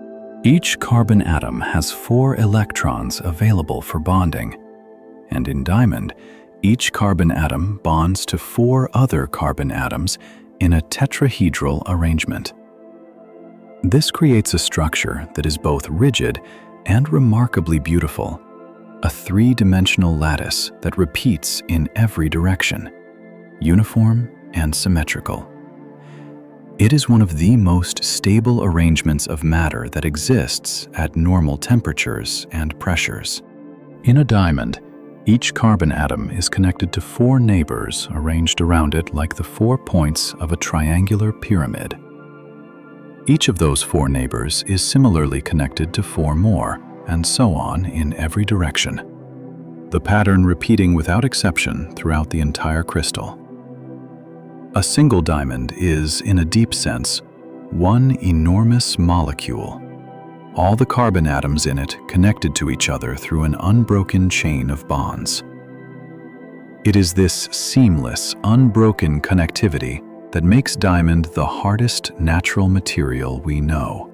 A: Each carbon atom has 4 electrons available for bonding, and in diamond, each carbon atom bonds to 4 other carbon atoms in a tetrahedral arrangement. This creates a structure that is both rigid and remarkably beautiful, a 3-dimensional lattice that repeats in every direction, uniform and symmetrical. It is one of the most stable arrangements of matter that exists at normal temperatures and pressures. In a diamond, each carbon atom is connected to 4 neighbors arranged around it like the 4 points of a triangular pyramid. Each of those 4 neighbors is similarly connected to 4 more, and so on in every direction, the pattern repeating without exception throughout the entire crystal. A single diamond is, in a deep sense, one enormous molecule, all the carbon atoms in it connected to each other through an unbroken chain of bonds. It is this seamless, unbroken connectivity that makes diamond the hardest natural material we know.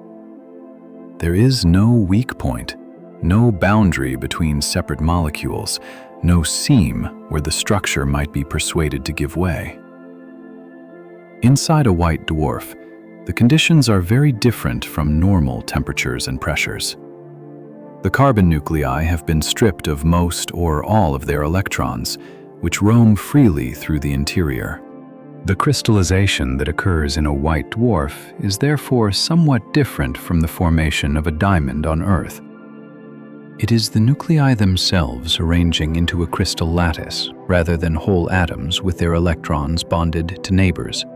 A: There is no weak point, no boundary between separate molecules, no seam where the structure might be persuaded to give way. Inside a white dwarf, the conditions are very different from normal temperatures and pressures. The carbon nuclei have been stripped of most or all of their electrons, which roam freely through the interior. The crystallization that occurs in a white dwarf is therefore somewhat different from the formation of a diamond on Earth. It is the nuclei themselves arranging into a crystal lattice rather than whole atoms with their electrons bonded to neighbors.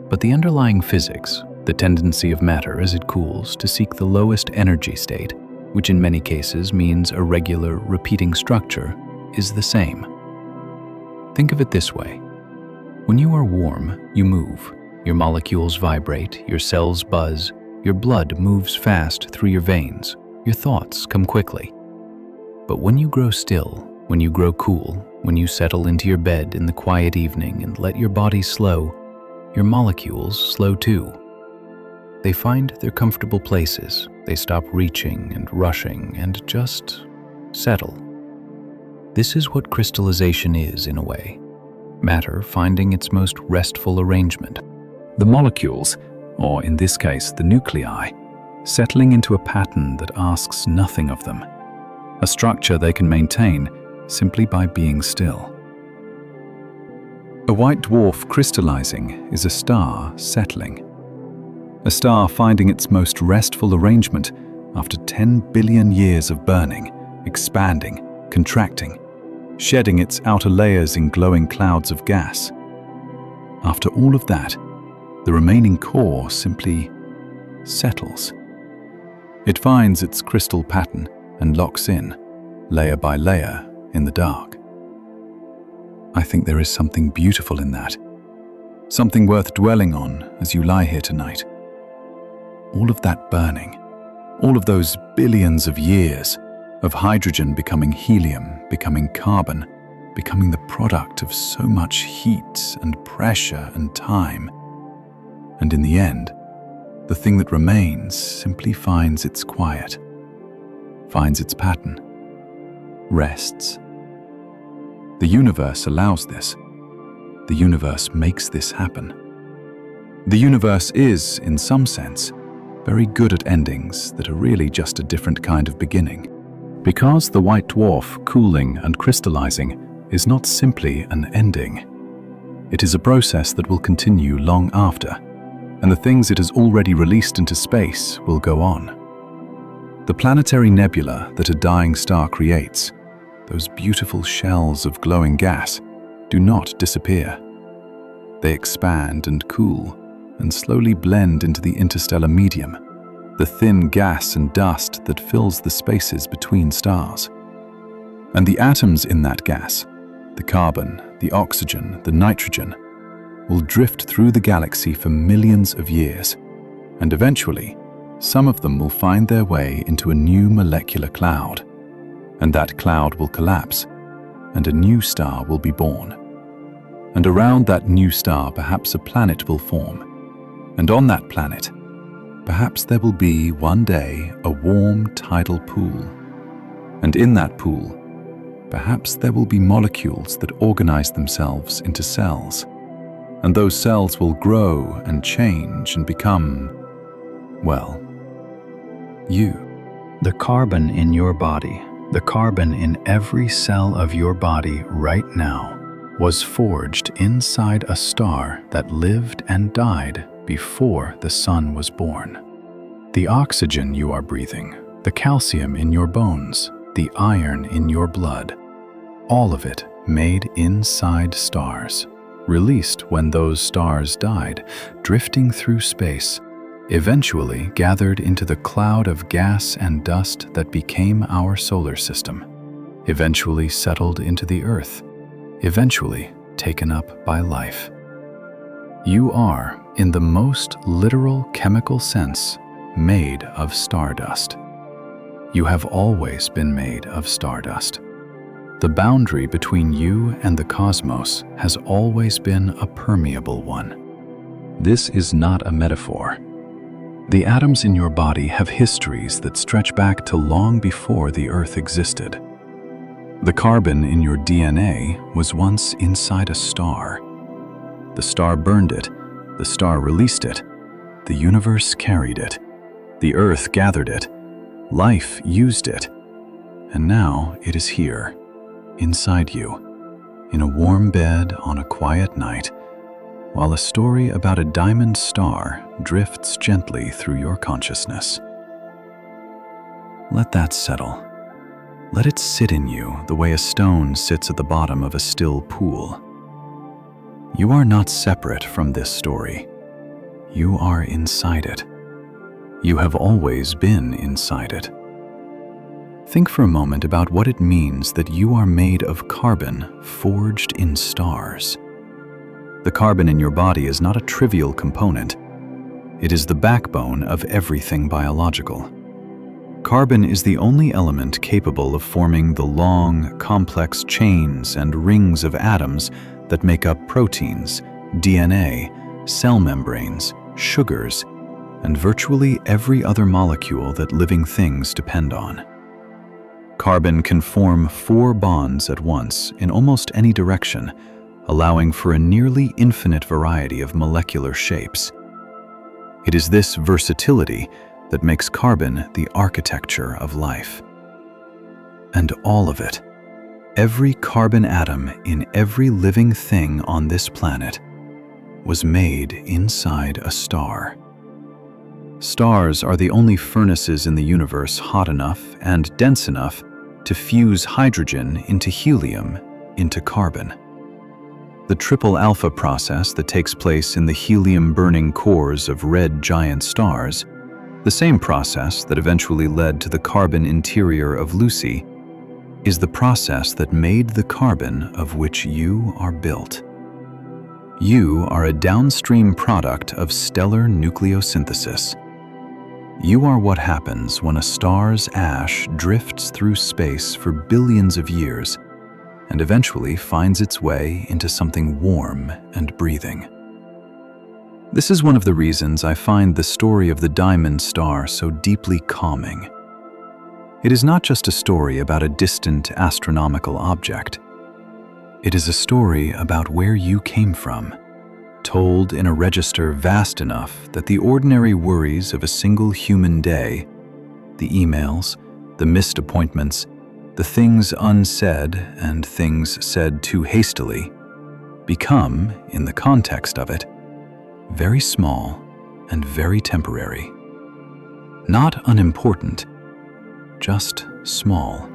A: But the underlying physics, the tendency of matter as it cools to seek the lowest energy state, which in many cases means a regular, repeating structure, is the same. Think of it this way. When you are warm, you move. Your molecules vibrate, your cells buzz, your blood moves fast through your veins, your thoughts come quickly. But when you grow still, when you grow cool, when you settle into your bed in the quiet evening and let your body slow, your molecules slow too. They find their comfortable places, they stop reaching and rushing and just settle. This is what crystallization is in a way. Matter finding its most restful arrangement. The molecules, or in this case the nuclei, settling into a pattern that asks nothing of them, a structure they can maintain simply by being still. A white dwarf crystallizing is a star settling. A star finding its most restful arrangement after 10 billion years of burning, expanding, contracting, shedding its outer layers in glowing clouds of gas. After all of that, the remaining core simply settles. It finds its crystal pattern and locks in, layer by layer, in the dark. I think there is something beautiful in that, something worth dwelling on as you lie here tonight. All of that burning, all of those billions of years, of hydrogen becoming helium, becoming carbon, becoming the product of so much heat and pressure and time. And in the end, the thing that remains simply finds its quiet, finds its pattern, rests. The universe allows this. The universe makes this happen. The universe is, in some sense, very good at endings that are really just a different kind of beginning. Because the white dwarf cooling and crystallizing is not simply an ending. It is a process that will continue long after, and the things it has already released into space will go on. The planetary nebula that a dying star creates, those beautiful shells of glowing gas, do not disappear. They expand and cool and slowly blend into the interstellar medium, the thin gas and dust that fills the spaces between stars. And the atoms in that gas, the carbon, the oxygen, the nitrogen, will drift through the galaxy for millions of years, and eventually, some of them will find their way into a new molecular cloud, and that cloud will collapse, and a new star will be born. And around that new star perhaps a planet will form, and on that planet,
B: Perhaps there will be one day a warm tidal pool. And in that pool, perhaps there will be molecules that organize themselves into cells. And those cells will grow and change and become, well, you.
A: The carbon in your body, the carbon in every cell of your body right now, was forged inside a star that lived and died before the sun was born. The oxygen you are breathing, the calcium in your bones, the iron in your blood, all of it made inside stars, released when those stars died, drifting through space, eventually gathered into the cloud of gas and dust that became our solar system, eventually settled into the Earth, eventually taken up by life. You are, in the most literal chemical sense, made of stardust. You have always been made of stardust. The boundary between you and the cosmos has always been a permeable one. This is not a metaphor. The atoms in your body have histories that stretch back to long before the Earth existed. The carbon in your DNA was once inside a star. The star burned it, the star released it, the universe carried it, the Earth gathered it, life used it, and now it is here, inside you, in a warm bed on a quiet night, while a story about a diamond star drifts gently through your consciousness. Let that settle. Let it sit in you the way a stone sits at the bottom of a still pool. You are not separate from this story. You are inside it. You have always been inside it. Think for a moment about what it means that you are made of carbon forged in stars. The carbon in your body is not a trivial component. It is the backbone of everything biological. Carbon is the only element capable of forming the long, complex chains and rings of atoms that make up proteins, DNA, cell membranes, sugars, and virtually every other molecule that living things depend on. Carbon can form 4 bonds at once in almost any direction, allowing for a nearly infinite variety of molecular shapes. It is this versatility that makes carbon the architecture of life. And all of it, every carbon atom in every living thing on this planet, was made inside a star. Stars are the only furnaces in the universe hot enough and dense enough to fuse hydrogen into helium into carbon. The triple alpha process that takes place in the helium-burning cores of red giant stars, the same process that eventually led to the carbon interior of Lucy, is the process that made the carbon of which you are built. You are a downstream product of stellar nucleosynthesis. You are what happens when a star's ash drifts through space for billions of years and eventually finds its way into something warm and breathing. This is one of the reasons I find the story of the diamond star so deeply calming. It is not just a story about a distant astronomical object. It is a story about where you came from, told in a register vast enough that the ordinary worries of a single human day, the emails, the missed appointments, the things unsaid and things said too hastily, become, in the context of it, very small and very temporary. Not unimportant, just small,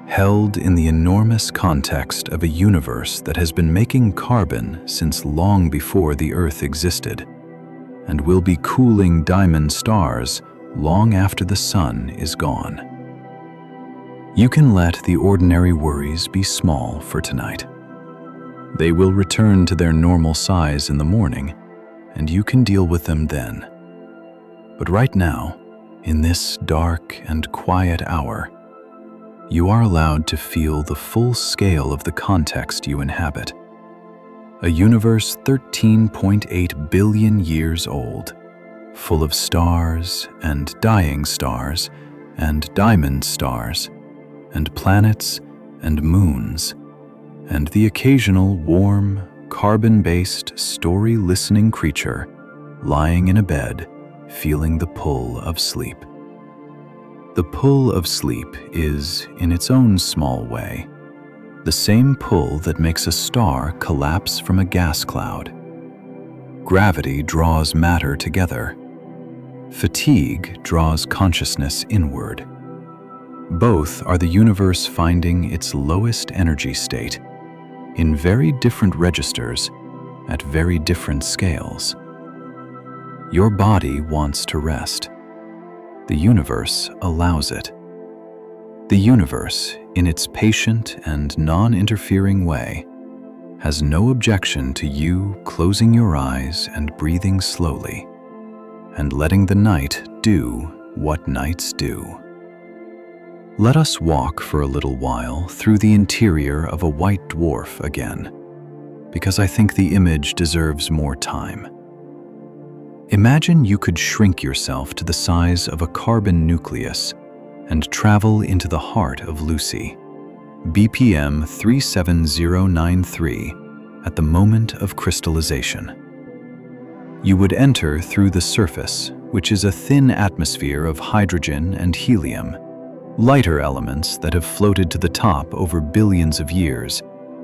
A: held in the enormous context of a universe that has been making carbon since long before the Earth existed, and will be cooling diamond stars long after the sun is gone. You can let the ordinary worries be small for tonight. They will return to their normal size in the morning, and you can deal with them then. But right now, in this dark and quiet hour, you are allowed to feel the full scale of the context you inhabit. A universe 13.8 billion years old, full of stars and dying stars and diamond stars and planets and moons, and the occasional warm, carbon-based, story-listening creature lying in a bed, feeling the pull of sleep. The pull of sleep is, in its own small way, the same pull that makes a star collapse from a gas cloud. Gravity draws matter together. Fatigue draws consciousness inward. Both are the universe finding its lowest energy state in very different registers at very different scales. Your body wants to rest. The universe allows it. The universe, in its patient and non-interfering way, has no objection to you closing your eyes and breathing slowly, and letting the night do what nights do. Let us walk for a little while through the interior of a white dwarf again, because I think the image deserves more time. Imagine you could shrink yourself to the size of a carbon nucleus and travel into the heart of Lucy, BPM 37093, at the moment of crystallization. You would enter through the surface, which is a thin atmosphere of hydrogen and helium, lighter elements that have floated to the top over billions of years,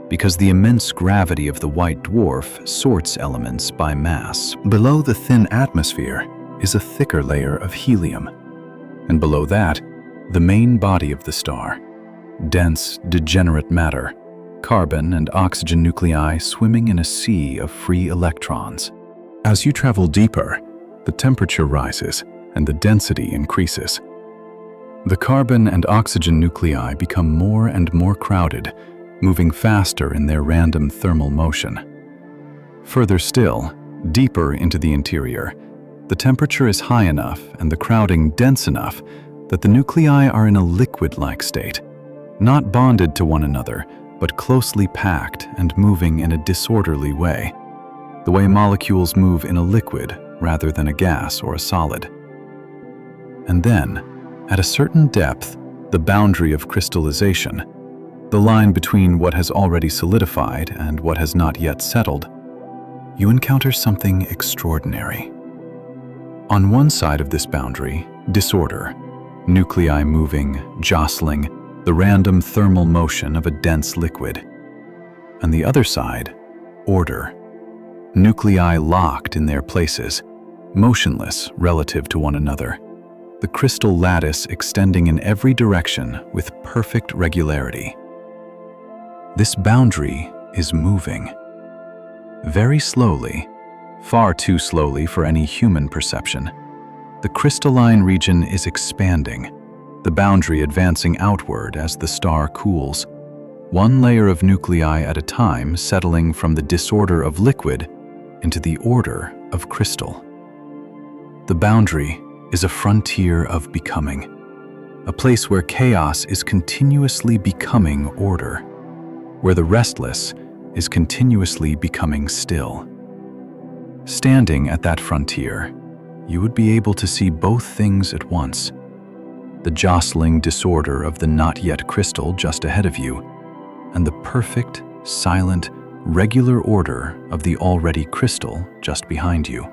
A: because the immense gravity of the white dwarf sorts elements by mass. Below the thin atmosphere is a thicker layer of helium, and below that, the main body of the star, dense, degenerate matter, carbon and oxygen nuclei swimming in a sea of free electrons. As you travel deeper, the temperature rises and the density increases. The carbon and oxygen nuclei become more and more crowded, moving faster in their random thermal motion. Further still, deeper into the interior, the temperature is high enough and the crowding dense enough that the nuclei are in a liquid-like state, not bonded to one another, but closely packed and moving in a disorderly way, the way molecules move in a liquid rather than a gas or a solid. And then, at a certain depth, the boundary of crystallization, the line between what has already solidified and what has not yet settled, you encounter something extraordinary. On one side of this boundary, disorder, nuclei moving, jostling, the random thermal motion of a dense liquid. On the other side, order, nuclei locked in their places, motionless relative to one another, the crystal lattice extending in every direction with perfect regularity. This boundary is moving. Very slowly, far too slowly for any human perception, the crystalline region is expanding, the boundary advancing outward as the star cools, one layer of nuclei at a time settling from the disorder of liquid into the order of crystal. The boundary is a frontier of becoming, a place where chaos is continuously becoming order, where the restless is continuously becoming still. Standing at that frontier, you would be able to see both things at once: the jostling disorder of the not-yet crystal just ahead of you, and the perfect, silent, regular order of the already crystal just behind you.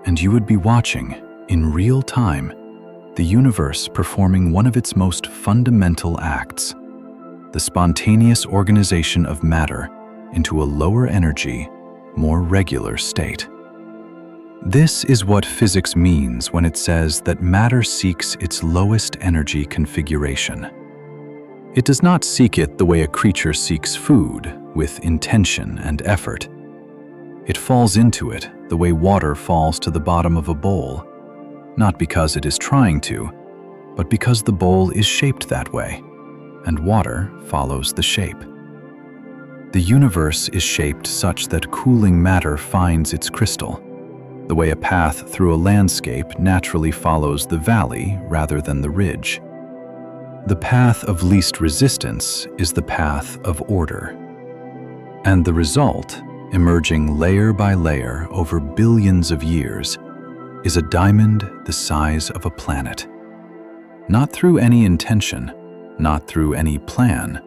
A: And you would be watching, in real time, the universe performing one of its most fundamental acts: the spontaneous organization of matter into a lower energy, more regular state. This is what physics means when it says that matter seeks its lowest energy configuration. It does not seek it the way a creature seeks food, with intention and effort. It falls into it the way water falls to the bottom of a bowl, not because it is trying to, but because the bowl is shaped that way, and water follows the shape. The universe is shaped such that cooling matter finds its crystal, the way a path through a landscape naturally follows the valley rather than the ridge. The path of least resistance is the path of order. And the result, emerging layer by layer over billions of years, is a diamond the size of a planet. Not through any intention, not through any plan,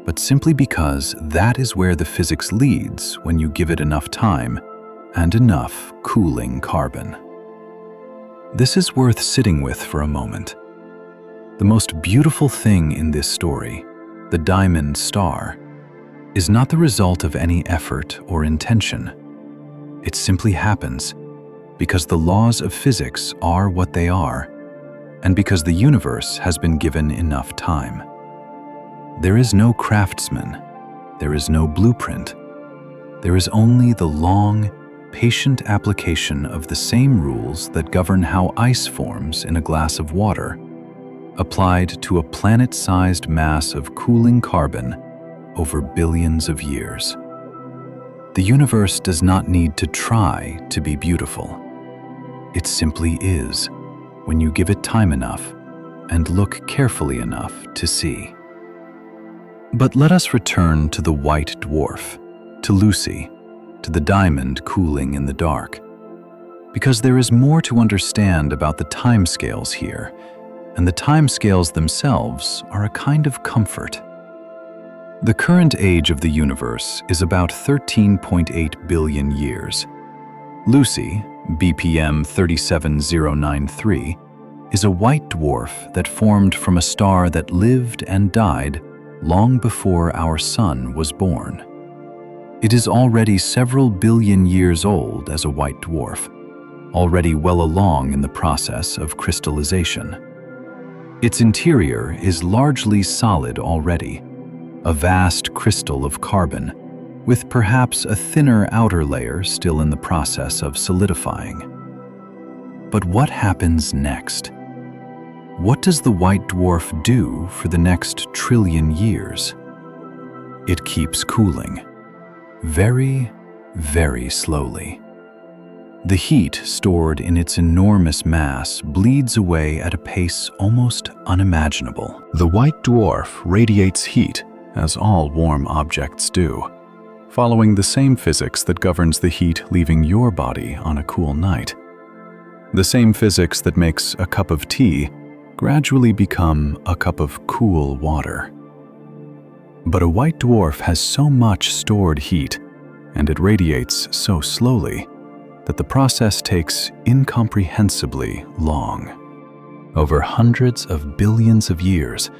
A: but simply because that is where the physics leads when you give it enough time and enough cooling carbon. This is worth sitting with for a moment. The most beautiful thing in this story, the diamond star, is not the result of any effort or intention. It simply happens because the laws of physics are what they are, and because the universe has been given enough time. There is no craftsman, there is no blueprint. There is only the long, patient application of the same rules that govern how ice forms in a glass of water, applied to a planet-sized mass of cooling carbon over billions of years. The universe does not need to try to be beautiful. It simply is, when you give it time enough and look carefully enough to see. But let us return to the white dwarf, to Lucy, to the diamond cooling in the dark, because there is more to understand about the timescales here, and the timescales themselves are a kind of comfort. The current age of the universe is about 13.8 billion years. Lucy, BPM 37093, is a white dwarf that formed from a star that lived and died long before our sun was born. It is already several billion years old as a white dwarf, already well along in the process of crystallization. Its interior is largely solid already, a vast crystal of carbon, with perhaps a thinner outer layer still in the process of solidifying. But what happens next? What does the white dwarf do for the next trillion years? It keeps cooling, very, very slowly. The heat stored in its enormous mass bleeds away at a pace almost unimaginable. The white dwarf radiates heat, as all warm objects do, following the same physics that governs the heat leaving your body on a cool night. The same physics that makes a cup of tea gradually become a cup of cool water. But a white dwarf has so much stored heat, and it radiates so slowly, that the process takes incomprehensibly long. Over hundreds of billions of years,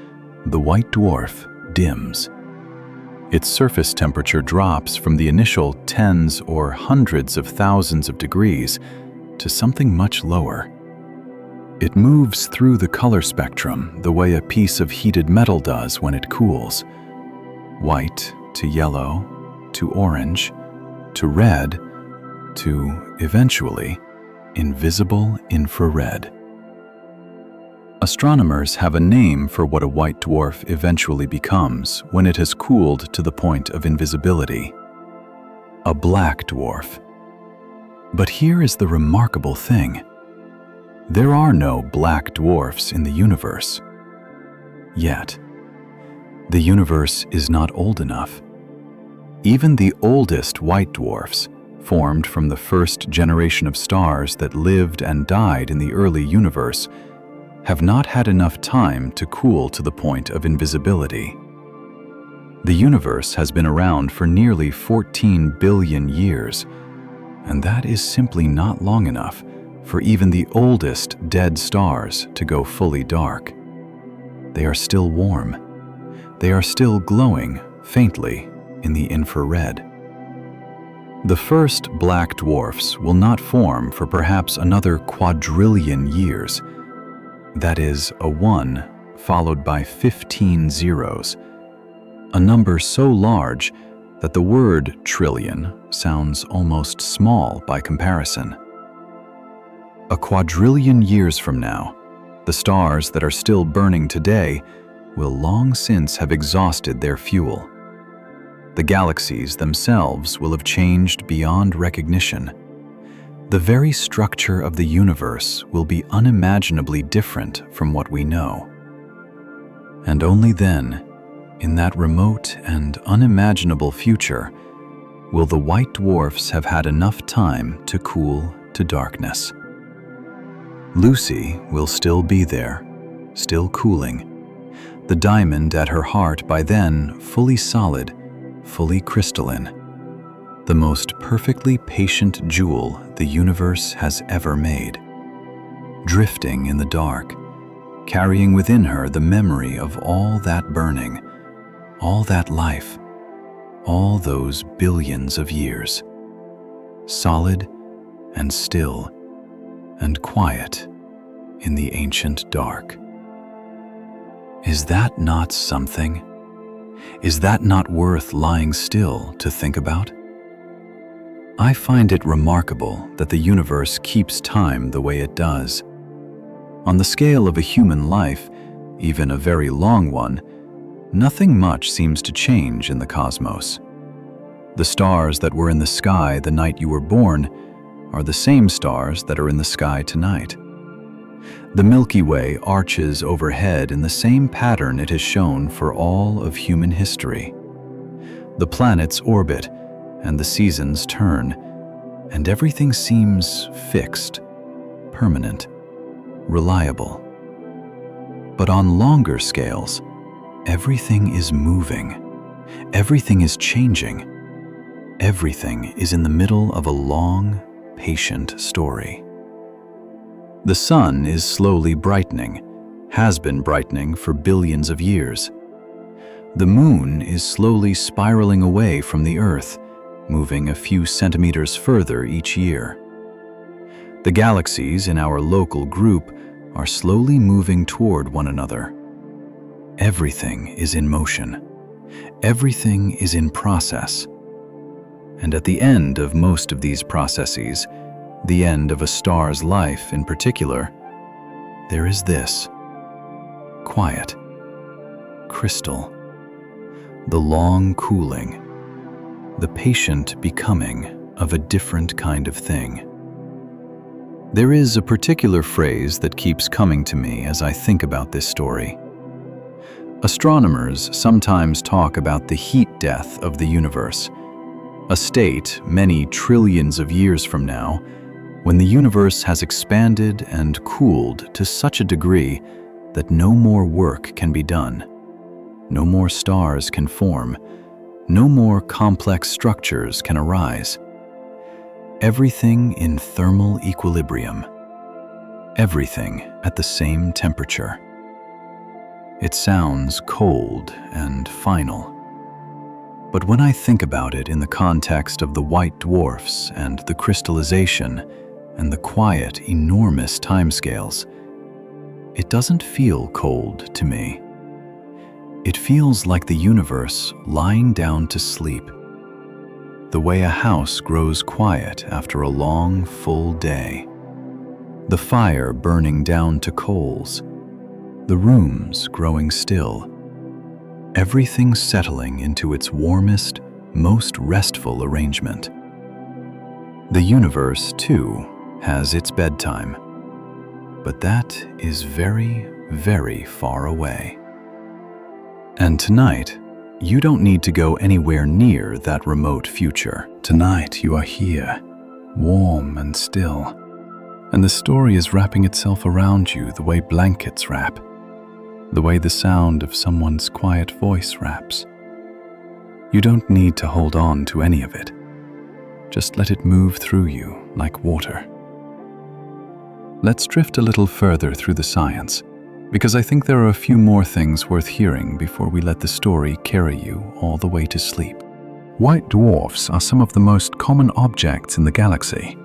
A: the white dwarf dims. Its surface temperature drops from the initial tens or hundreds of thousands of degrees to something much lower. It moves through the color spectrum the way a piece of heated metal does when it cools. White to yellow, to orange, to red, to, eventually, invisible infrared. Astronomers have a name for what a white dwarf eventually becomes when it has cooled to the point of invisibility: a black dwarf. But here is the remarkable thing. There are no black dwarfs in the universe. Yet, the universe is not old enough. Even the oldest white dwarfs, formed from the first generation of stars that lived and died in the early universe, have not had enough time to cool to the point of invisibility. The universe has been around for nearly 14 billion years, and that is simply not long enough for even the oldest dead stars to go fully dark. They are still warm. They are still glowing faintly in the infrared. The first black dwarfs will not form for perhaps another quadrillion years. That is a 1 followed by 15 zeros, a number so large that the word trillion sounds almost small by comparison. A quadrillion years from now, the stars that are still burning today will long since have exhausted their fuel. The galaxies themselves will have changed beyond recognition. The very structure of the universe will be unimaginably different from what we know. And only then, in that remote and unimaginable future, will the white dwarfs have had enough time to cool to darkness. Lucy will still be there, still cooling. The diamond at her heart by then fully solid, fully crystalline. The most perfectly patient jewel the universe has ever made. Drifting in the dark, carrying within her the memory of all that burning, all that life, all those billions of years. Solid and still and quiet in the ancient dark. Is that not something? Is that not worth lying still to think about? I find it remarkable that the universe keeps time the way it does. On the scale of a human life, even a very long one, nothing much seems to change in the cosmos. The stars that were in the sky the night you were born are the same stars that are in the sky tonight. The Milky Way arches overhead in the same pattern it has shown for all of human history. The planets orbit and the seasons turn, and everything seems fixed, permanent, reliable. But on longer scales, everything is moving, everything is changing, everything is in the middle of a long, patient story. The sun is slowly brightening, has been brightening for billions of years. The moon is slowly spiraling away from the Earth, moving a few centimeters further each year. The galaxies in our local group are slowly moving toward one another. Everything is in motion. Everything is in process. And at the end of most of these processes, the end of a star's life in particular, there is this: quiet, crystal, the long cooling, the patient becoming of a different kind of thing. There is a particular phrase that keeps coming to me as I think about this story. Astronomers sometimes talk about the heat death of the universe, a state many trillions of years from now, when the universe has expanded and cooled to such a degree that no more work can be done, no more stars can form, no more complex structures can arise. Everything in thermal equilibrium, everything at the same temperature. It sounds cold and final. But when I think about it in the context of the white dwarfs and the crystallization and the quiet, enormous timescales, it doesn't feel cold to me. It feels like the universe lying down to sleep, the way a house grows quiet after a long, full day, the fire burning down to coals, the rooms growing still, everything settling into its warmest, most restful arrangement. The universe, too, has its bedtime, but that is very, very far away. And tonight, you don't need to go anywhere near that remote future. Tonight you are here, warm and still, and the story is wrapping itself around you the way blankets wrap, the way the sound of someone's quiet voice wraps. You don't need to hold on to any of it. Just let it move through you like water. Let's drift a little further through the science, because I think there are a few more things worth hearing before we let the story carry you all the way to sleep. White dwarfs are some of the most common objects in the galaxy.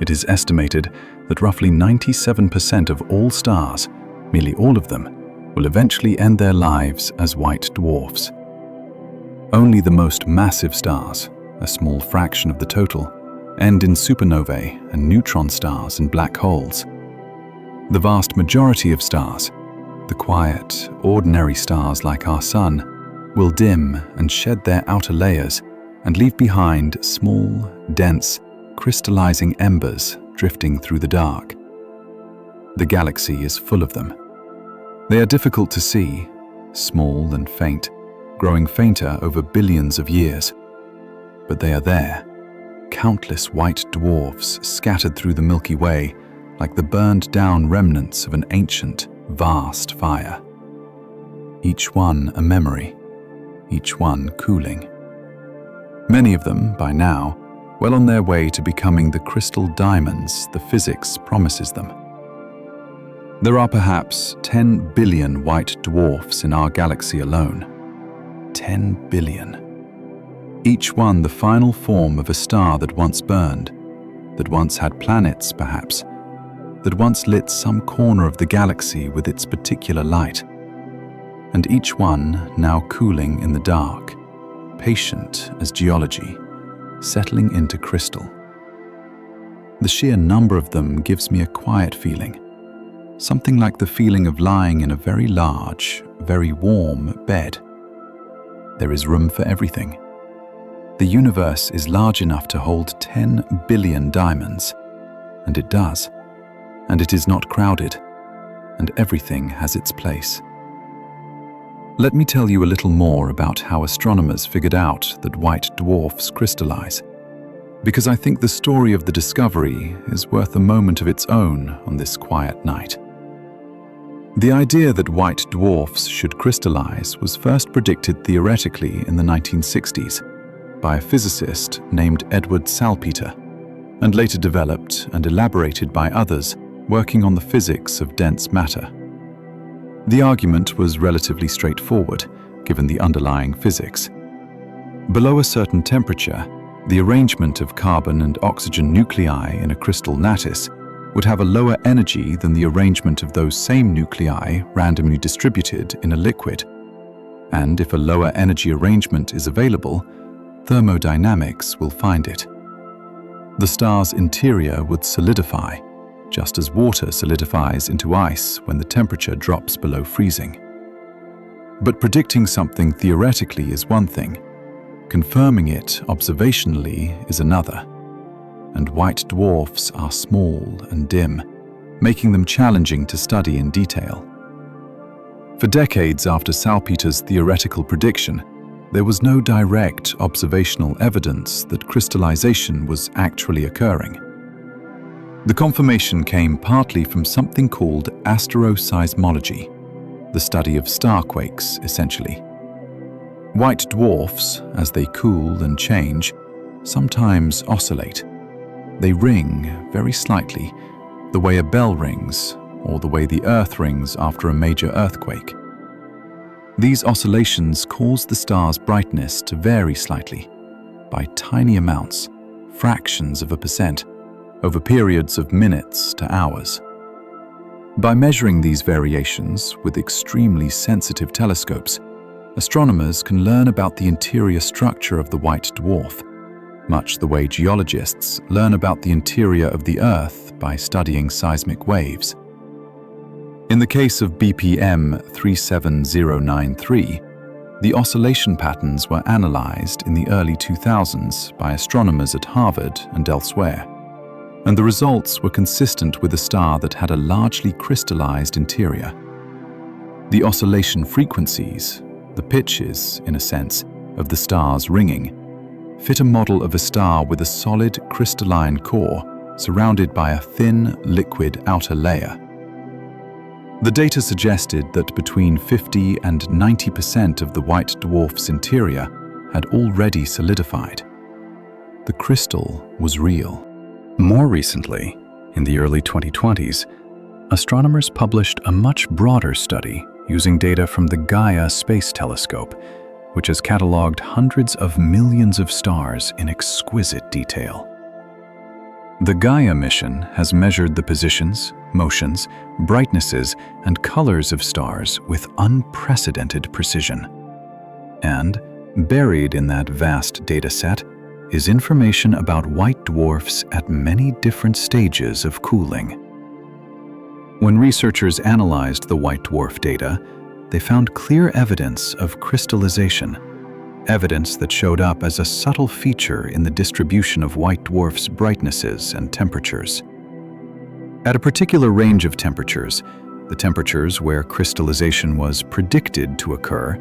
A: It is estimated that roughly 97% of all stars, nearly all of them, will eventually end their lives as white dwarfs. Only the most massive stars, a small fraction of the total, end in supernovae and neutron stars and black holes. The vast majority of stars, the quiet, ordinary stars like our sun, will dim and shed their outer layers and leave behind small, dense, crystallizing embers drifting through the dark. The galaxy is full of them. They are difficult to see, small and faint, growing fainter over billions of years. But they are there, countless white dwarfs scattered through the Milky Way,
B: like the burned-down remnants of an ancient, vast fire. Each one a memory, each one cooling. Many of them, by now, well on their way to becoming the crystal diamonds the physics promises them. There are perhaps 10 billion white dwarfs in our galaxy alone. 10 billion. Each one the final form of a star that once burned, that once had planets, perhaps, that once lit some corner of the galaxy with its particular light. And each one now cooling in the dark, patient as geology, settling into crystal. The sheer number of them gives me a quiet feeling, something like the feeling of lying in a very large, very warm bed. There is room for everything. The universe is large enough to hold 10 billion diamonds, and it does. And it is not crowded, and everything has its place. Let me tell you a little more about how astronomers figured out that white dwarfs crystallize, because I think the story of the discovery is worth a moment of its own on this quiet night. The idea that white dwarfs should crystallize was first predicted theoretically in the 1960s by a physicist named Edward Salpeter, and later developed and elaborated by others working on the physics of dense matter. The argument was relatively straightforward, given the underlying physics. Below a certain temperature, the arrangement of carbon and oxygen nuclei in a crystal lattice would have a lower energy than the arrangement of those same nuclei randomly distributed in a liquid. And if a lower energy arrangement is available, thermodynamics will find it. The star's interior would solidify, just as water solidifies into ice when the temperature drops below freezing. But predicting something theoretically is one thing. Confirming it observationally is another. And white dwarfs are small and dim, making them challenging to study in detail. For decades after Salpeter's theoretical prediction, there was no direct observational evidence that crystallization was actually occurring. The confirmation came partly from something called astroseismology, the study of starquakes, essentially. White dwarfs, as they cool and change, sometimes oscillate. They ring very slightly, the way a bell rings, or the way the Earth rings after a major earthquake. These oscillations cause the star's brightness to vary slightly, by tiny amounts, fractions of a percent, over periods of minutes to hours. By measuring these variations with extremely sensitive telescopes, astronomers can learn about the interior structure of the white dwarf, much the way geologists learn about the interior of the Earth by studying seismic waves. In the case of BPM 37093, the oscillation patterns were analyzed in the early 2000s by astronomers at Harvard and elsewhere, and the results were consistent with a star that had a largely crystallized interior. The oscillation frequencies, the pitches, in a sense, of the star's ringing, fit a model of a star with a solid crystalline core surrounded by a thin, liquid outer layer. The data suggested that between 50 and 90% of the white dwarf's interior had already solidified. The crystal was real.
A: More recently, in the early 2020s, astronomers published a much broader study using data from the Gaia Space Telescope, which has catalogued hundreds of millions of stars in exquisite detail. The Gaia mission has measured the positions, motions, brightnesses, and colors of stars with unprecedented precision. And, buried in that vast data set, is information about white dwarfs at many different stages of cooling. When researchers analyzed the white dwarf data, they found clear evidence of crystallization, evidence that showed up as a subtle feature in the distribution of white dwarfs' brightnesses and temperatures. At a particular range of temperatures, the temperatures where crystallization was predicted to occur,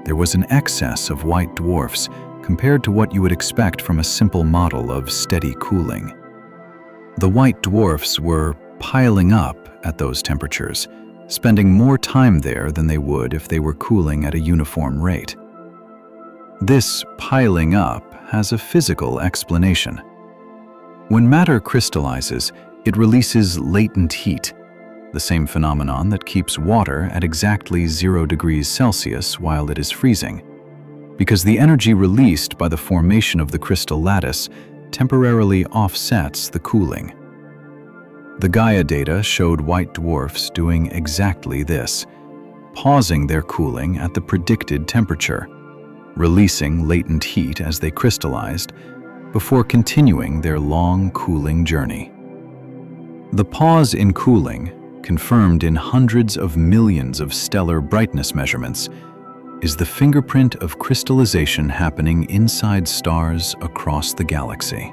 A: there was an excess of white dwarfs compared to what you would expect from a simple model of steady cooling. The white dwarfs were piling up at those temperatures, spending more time there than they would if they were cooling at a uniform rate. This piling up has a physical explanation. When matter crystallizes, it releases latent heat, the same phenomenon that keeps water at exactly 0 degrees Celsius while it is freezing, because the energy released by the formation of the crystal lattice temporarily offsets the cooling. The Gaia data showed white dwarfs doing exactly this, pausing their cooling at the predicted temperature, releasing latent heat as they crystallized, before continuing their long cooling journey. The pause in cooling, confirmed in hundreds of millions of stellar brightness measurements, is the fingerprint of crystallization happening inside stars across the galaxy.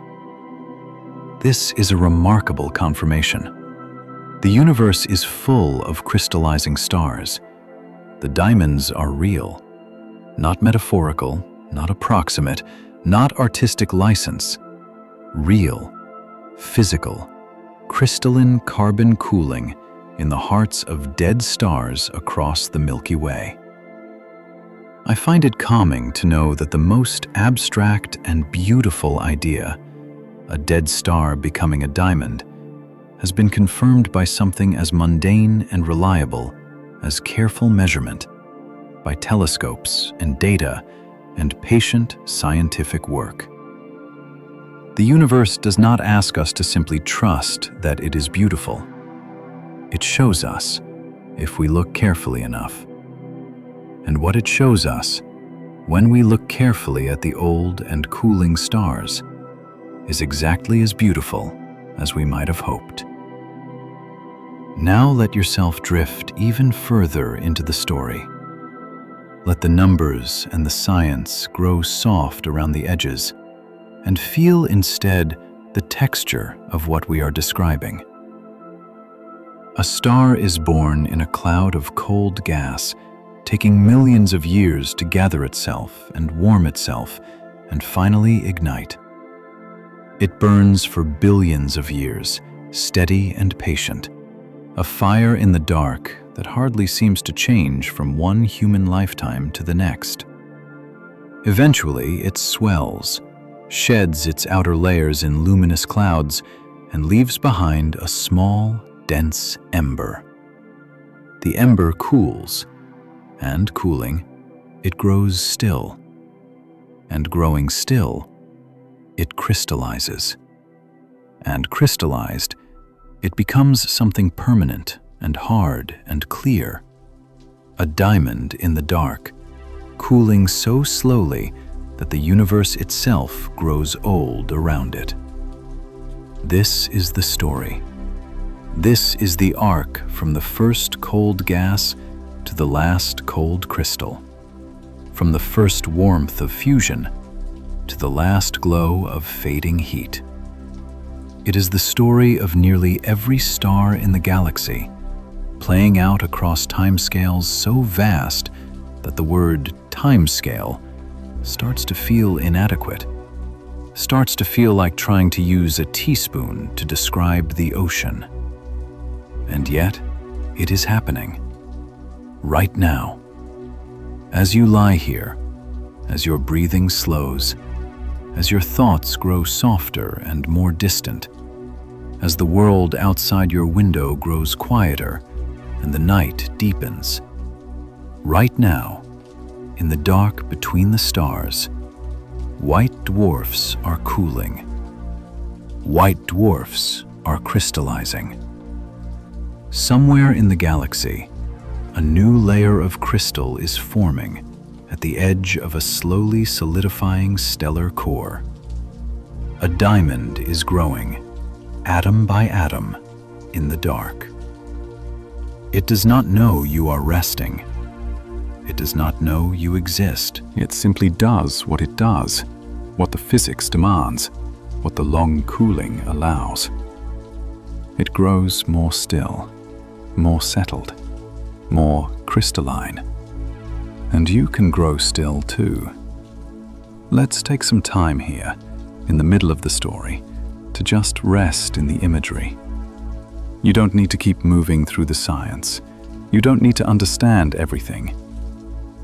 A: This is a remarkable confirmation. The universe is full of crystallizing stars. The diamonds are real, not metaphorical, not approximate, not artistic license. Real, physical, crystalline carbon cooling in the hearts of dead stars across the Milky Way. I find it calming to know that the most abstract and beautiful idea, a dead star becoming a diamond, has been confirmed by something as mundane and reliable as careful measurement, by telescopes and data and patient scientific work. The universe does not ask us to simply trust that it is beautiful. It shows us if we look carefully enough. And what it shows us, when we look carefully at the old and cooling stars, is exactly as beautiful as we might have hoped. Now let yourself drift even further into the story. Let the numbers and the science grow soft around the edges, and feel instead the texture of what we are describing. A star is born in a cloud of cold gas, taking millions of years to gather itself and warm itself and finally ignite. It burns for billions of years, steady and patient, a fire in the dark that hardly seems to change from one human lifetime to the next. Eventually, it swells, sheds its outer layers in luminous clouds, and leaves behind a small, dense ember. The ember cools, and cooling, it grows still. And growing still, it crystallizes. And crystallized, it becomes something permanent and hard and clear. A diamond in the dark, cooling so slowly that the universe itself grows old around it. This is the story. This is the arc from the first cold gas to the last cold crystal, from the first warmth of fusion to the last glow of fading heat. It is the story of nearly every star in the galaxy, playing out across timescales so vast that the word timescale starts to feel inadequate, starts to feel like trying to use a teaspoon to describe the ocean. And yet, it is happening. Right now. As you lie here, as your breathing slows, as your thoughts grow softer and more distant, as the world outside your window grows quieter and the night deepens. Right now, in the dark between the stars, white dwarfs are cooling. White dwarfs are crystallizing. Somewhere in the galaxy, a new layer of crystal is forming at the edge of a slowly solidifying stellar core. A diamond is growing, atom by atom, in the dark. It does not know you are resting. It does not know you exist.
B: It simply does what it does, what the physics demands, what the long cooling allows. It grows more still, more settled, more crystalline. And you can grow still too. Let's take some time here, in the middle of the story, to just rest in the imagery.
A: You don't need to keep moving through the science. You don't need to understand everything.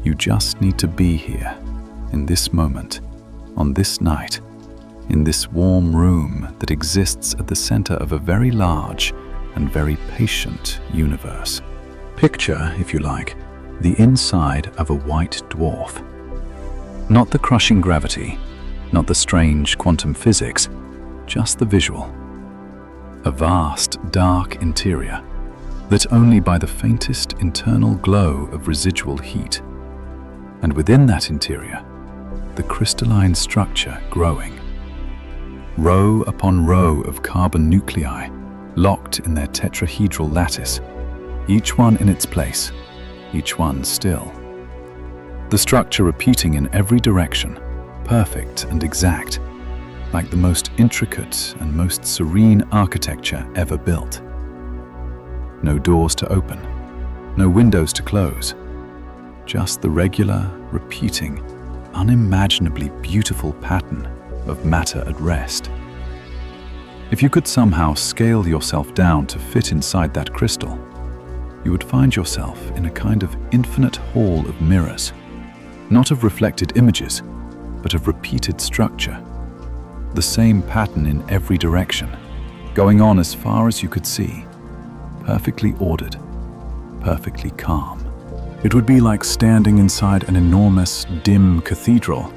A: You just need to be here, in this moment, on this night, in this warm room that exists at the center of a very large and very patient universe. Picture, if you like, the inside of a white dwarf. Not the crushing gravity, not the strange quantum physics, just the visual. A vast, dark interior, lit only by the faintest internal glow of residual heat. And within that interior, the crystalline structure growing. Row upon row of carbon nuclei, locked in their tetrahedral lattice, each one in its place, each one still. The structure repeating in every direction, perfect and exact, like the most intricate and most serene architecture ever built. No doors to open, no windows to close, just the regular, repeating, unimaginably beautiful pattern of matter at rest. If you could somehow scale yourself down to fit inside that crystal, you would find yourself in a kind of infinite hall of mirrors, not of reflected images, but of repeated structure. The same pattern in every direction, going on as far as you could see, perfectly ordered, perfectly calm. It would be like standing inside an enormous, dim cathedral,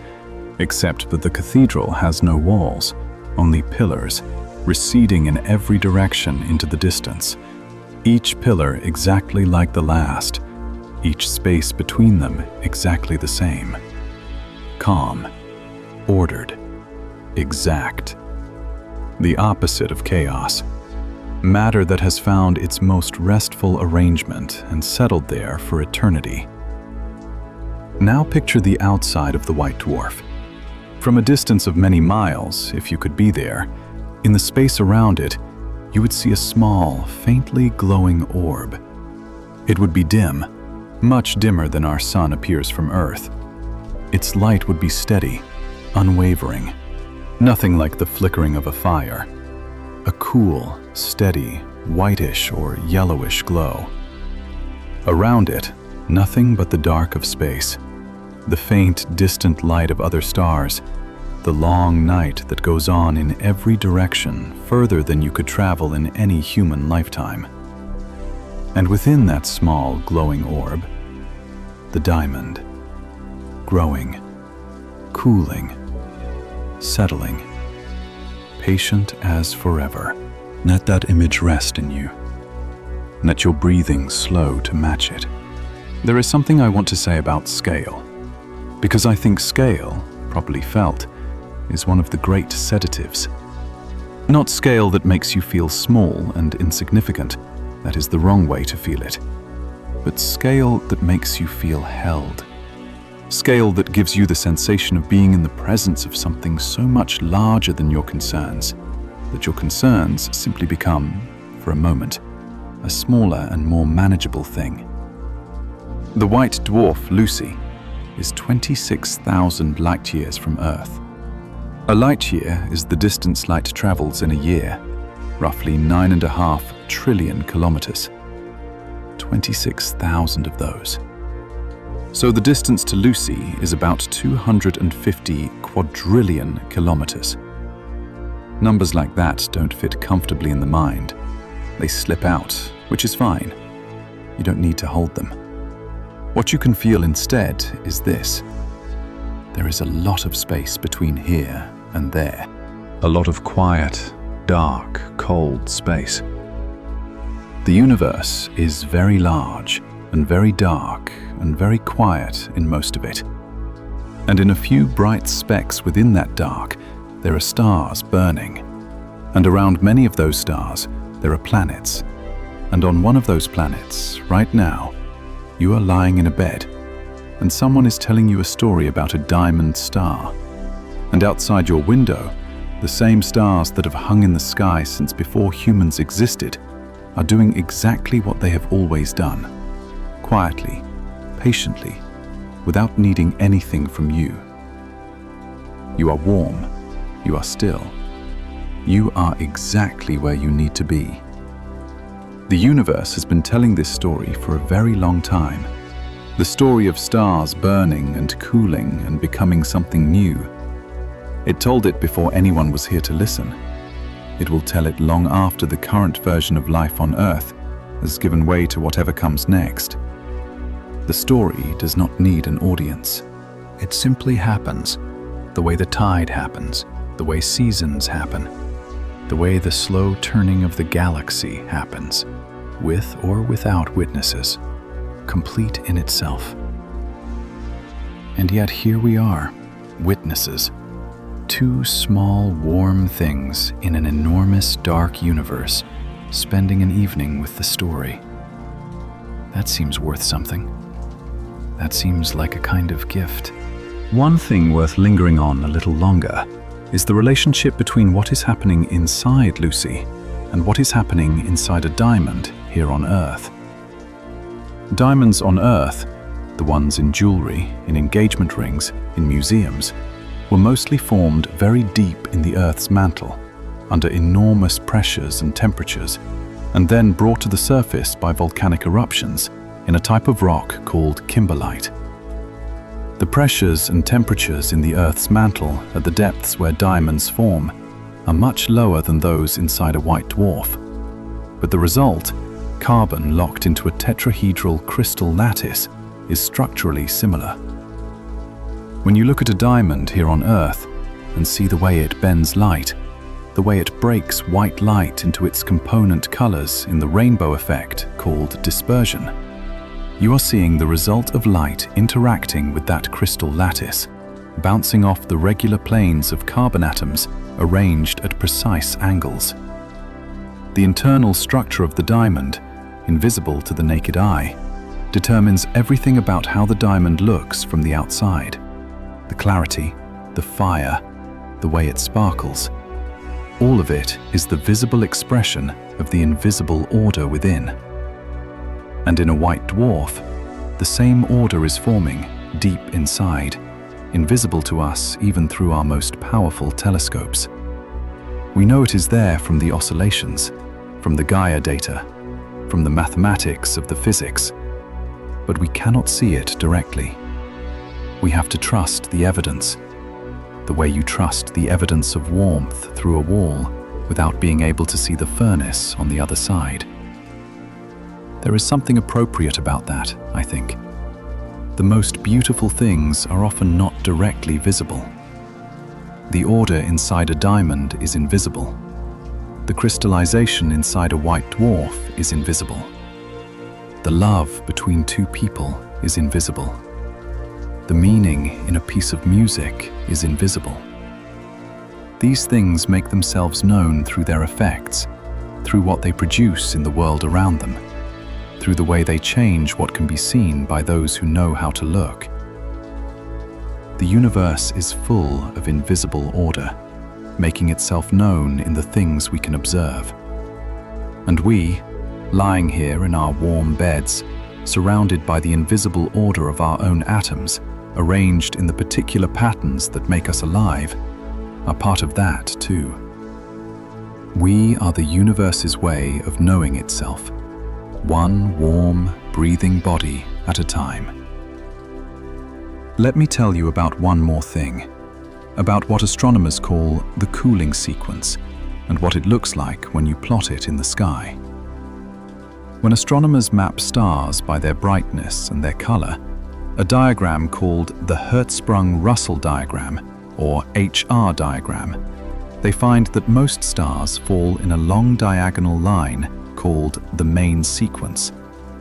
A: except that the cathedral has no walls, only pillars, receding in every direction into the distance, each pillar exactly like the last, each space between them exactly the same. Calm, ordered, exact. The opposite of chaos. Matter that has found its most restful arrangement and settled there for eternity. Now picture the outside of the white dwarf. From a distance of many miles, if you could be there, in the space around it, you would see a small, faintly glowing orb. It would be dim, much dimmer than our sun appears from Earth. Its light would be steady, unwavering, nothing like the flickering of a fire. A cool, steady, whitish or yellowish glow. Around it, nothing but the dark of space, the faint, distant light of other stars, the long night that goes on in every direction further than you could travel in any human lifetime. And within that small, glowing orb, the diamond, growing, cooling, settling, patient as forever. Let that image rest in you. Let your breathing slow to match it. There is something I want to say about scale, because I think scale, properly felt, is one of the great sedatives. Not scale that makes you feel small and insignificant, that is the wrong way to feel it, but scale that makes you feel held. Scale that gives you the sensation of being in the presence of something so much larger than your concerns, that your concerns simply become, for a moment, a smaller and more manageable thing. The white dwarf, Lucy, is 26,000 light-years from Earth. A light-year is the distance light travels in a year, roughly 9.5 trillion kilometers. 26,000 of those. So the distance to Lucy is about 250 quadrillion kilometers. Numbers like that don't fit comfortably in the mind. They slip out, which is fine. You don't need to hold them. What you can feel instead is this. There is a lot of space between here and there. A lot of quiet, dark, cold space. The universe is very large and very dark and very quiet in most of it. And in a few bright specks within that dark, there are stars burning. And around many of those stars, there are planets. And on one of those planets, right now, you are lying in a bed, and someone is telling you a story about a diamond star. And outside your window, the same stars that have hung in the sky since before humans existed are doing exactly what they have always done. Quietly, patiently, without needing anything from you. You are warm. You are still. You are exactly where you need to be.
B: The universe has been telling this story for a very long time. The story of stars burning and cooling and becoming something new. It told it before anyone was here to listen. It will tell it long after the current version of life on Earth has given way to whatever comes next. The story does not need an audience.
A: It simply happens, the way the tide happens, the way seasons happen, the way the slow turning of the galaxy happens, with or without witnesses, complete in itself. And yet here we are, witnesses, two small, warm things in an enormous, dark universe, spending an evening with the story. That seems worth something. That seems like a kind of gift. One thing worth lingering on a little longer is the relationship between what is happening inside Lucy and what is happening inside a diamond here on Earth. Diamonds on Earth, the ones in jewelry, in engagement rings, in museums, were mostly formed very deep in the Earth's mantle, under enormous pressures and temperatures, and then brought to the surface by volcanic eruptions in a type of rock called kimberlite. The pressures and temperatures in the Earth's mantle at the depths where diamonds form are much lower than those inside a white dwarf. But the result, carbon locked into a tetrahedral crystal lattice, is structurally similar. When you look at a diamond here on Earth and see the way it bends light, the way it breaks white light into its component colors in the rainbow effect called dispersion, you are seeing the result of light interacting with that crystal lattice, bouncing off the regular planes of carbon atoms arranged at precise angles. The internal structure of the diamond, invisible to the naked eye, determines everything about how the diamond looks from the outside. The clarity, the fire, the way it sparkles. All of it is the visible expression of the invisible order within. And in a white dwarf, the same order is forming deep inside, invisible to us even through our most powerful telescopes. We know it is there from the oscillations, from the Gaia data, from the mathematics of the physics, but we cannot see it directly. We have to trust the evidence, the way you trust the evidence of warmth through a wall without being able to see the furnace on the other side. There is something appropriate about that, I think. The most beautiful things are often not directly visible. The order inside a diamond is invisible. The crystallization inside a white dwarf is invisible. The love between two people is invisible. The meaning in a piece of music is invisible. These things make themselves known through their effects, through what they produce in the world around them, through the way they change what can be seen by those who know how to look. The universe is full of invisible order, making itself known in the things we can observe. And we, lying here in our warm beds, surrounded by the invisible order of our own atoms, arranged in the particular patterns that make us alive, are part of that too. We are the universe's way of knowing itself, one warm, breathing body at a time. Let me tell you about one more thing, about what astronomers call the cooling sequence, and what it looks like when you plot it in the sky. When astronomers map stars by their brightness and their color, a diagram called the Hertzsprung-Russell diagram, or HR diagram, they find that most stars fall in a long diagonal line called the main sequence,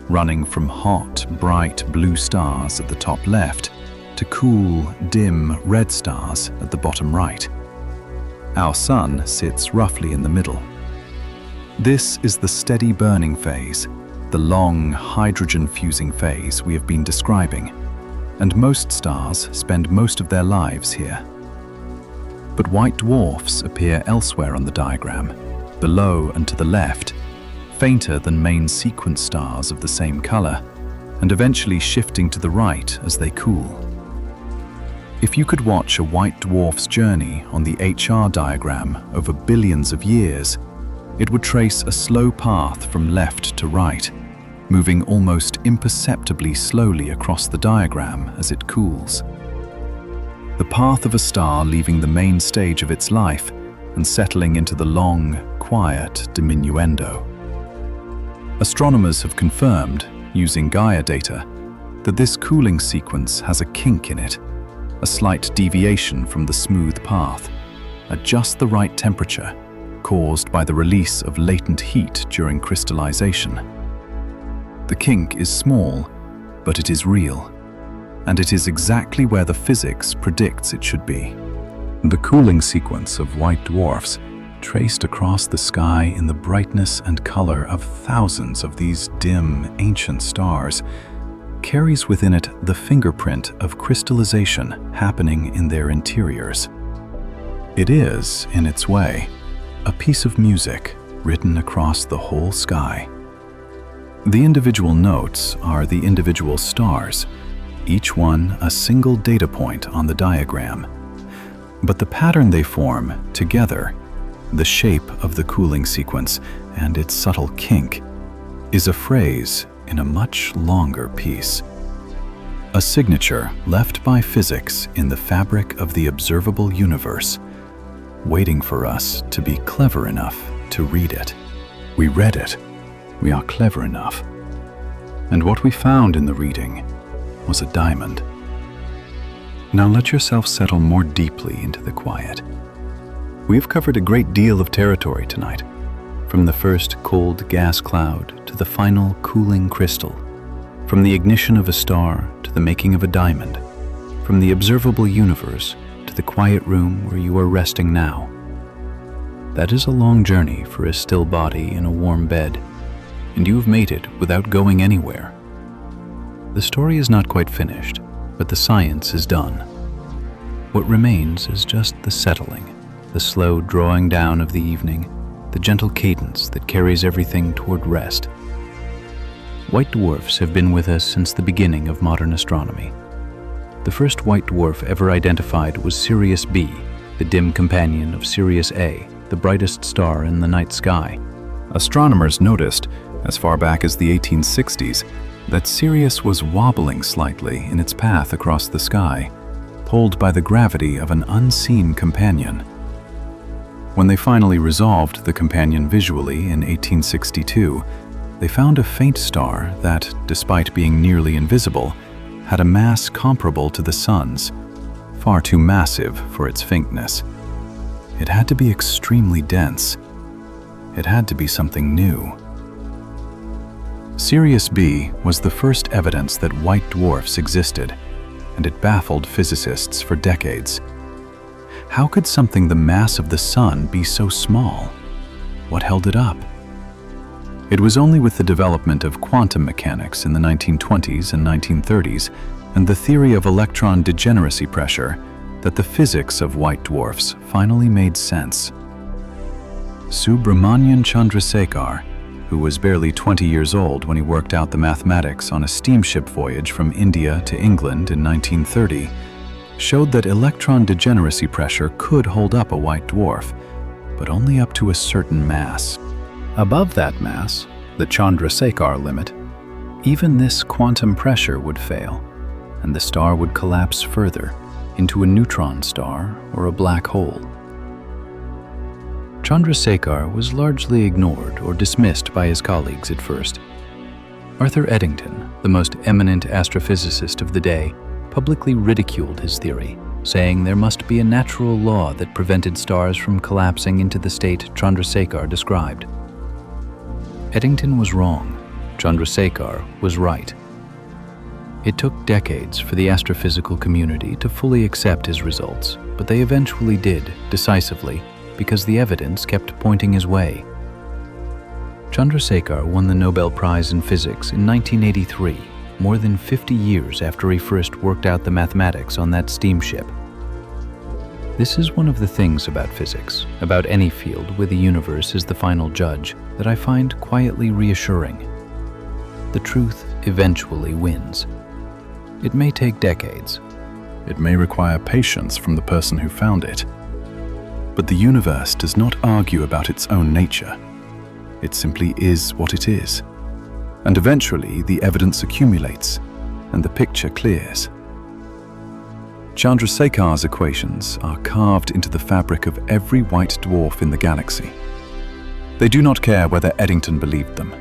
A: running from hot, bright blue stars at the top left to cool, dim red stars at the bottom right. Our sun sits roughly in the middle. This is the steady burning phase, the long hydrogen-fusing phase we have been describing, and most stars spend most of their lives here. But white dwarfs appear elsewhere on the diagram, below and to the left, fainter than main sequence stars of the same color, and eventually shifting to the right as they cool. If you could watch a white dwarf's journey on the HR diagram over billions of years,
B: It would trace a slow path from left to right, moving almost imperceptibly slowly across the diagram as it cools. The path of a star leaving the main stage of its life and settling into the long, quiet diminuendo. Astronomers have confirmed, using Gaia data, that this cooling sequence has a kink in it, a slight deviation from the smooth path, at just the right temperature, caused by the release of latent heat during crystallization. The kink is small, but it is real, and it is exactly where the physics predicts it should be. The cooling sequence of white dwarfs, traced across the sky in the brightness and color of thousands of these dim, ancient stars, carries within it the fingerprint of crystallization happening in their interiors. It is, in its way, a piece of music written across the whole sky. The individual notes are the individual stars, each one a single data point on the diagram. But the pattern they form together, the shape of the cooling sequence and its subtle kink, is a phrase in a much longer piece. A signature left by physics in the fabric of the observable universe, waiting for us to be clever enough to read it. We read it. We are clever enough. And what we found in the reading was a diamond. Now let yourself settle more deeply into the quiet. We have covered a great deal of territory tonight, from the first cold gas cloud to the final cooling crystal, from the ignition of a star to the making of a diamond, from the observable universe to the quiet room where you are resting now. That is a long journey for a still body in a warm bed, and you have made it without going anywhere. The story is not quite finished, but the science is done. What remains is just the settling, the slow drawing down of the evening, the gentle cadence that carries everything toward rest. White dwarfs have been with us since the beginning of modern astronomy. The first white dwarf ever identified was Sirius B, the dim companion of Sirius A, the brightest star in the night sky. Astronomers noticed, as far back as the 1860s, that Sirius was wobbling slightly in its path across the sky, pulled by the gravity of an unseen companion. When they finally resolved the companion visually in 1862, they found a faint star that, despite being nearly invisible, had a mass comparable to the Sun's, far too massive for its faintness. It had to be extremely dense. It had to be something new. Sirius B was the first evidence that white dwarfs existed, and it baffled physicists for decades. How could something the mass of the Sun be so small? What held it up? It was only with the development of quantum mechanics in the 1920s and 1930s and the theory of electron degeneracy pressure that the physics of white dwarfs finally made sense. Subramanian Chandrasekhar, who was barely 20 years old when he worked out the mathematics on a steamship voyage from India to England in 1930, showed that electron degeneracy pressure could hold up a white dwarf, but only up to a certain mass. Above that mass, the Chandrasekhar limit, even this quantum pressure would fail, and the star would collapse further into a neutron star or a black hole. Chandrasekhar was largely ignored or dismissed by his colleagues at first. Arthur Eddington, the most eminent astrophysicist of the day, publicly ridiculed his theory, saying there must be a natural law that prevented stars from collapsing into the state Chandrasekhar described. Eddington was wrong. Chandrasekhar was right. It took decades for the astrophysical community to fully accept his results, but they eventually did, decisively, because the evidence kept pointing his way. Chandrasekhar won the Nobel Prize in Physics in 1983, more than 50 years after he first worked out the mathematics on that steamship. This is one of the things about physics, about any field where the universe is the final judge, that I find quietly reassuring. The truth eventually wins. It may take decades. It may require patience from the person who found it. But the universe does not argue about its own nature. It simply is what it is. And eventually, the evidence accumulates, and the picture clears. Chandrasekhar's equations are carved into the fabric of every white dwarf in the galaxy. They do not care whether Eddington believed them.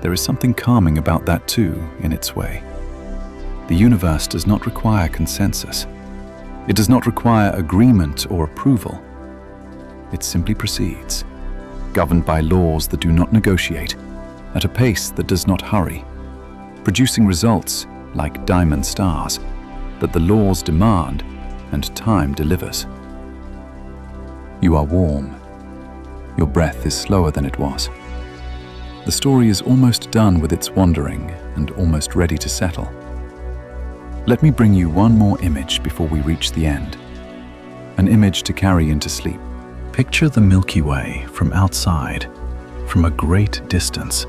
B: There is something calming about that too, in its way. The universe does not require consensus. It does not require agreement or approval. It simply proceeds, governed by laws that do not negotiate, at a pace that does not hurry, producing results like diamond stars that the laws demand and time delivers. You are warm. Your breath is slower than it was. The story is almost done with its wandering and almost ready to settle. Let me bring you one more image before we reach the end. An image to carry into sleep.
A: Picture the Milky Way from outside, from a great distance,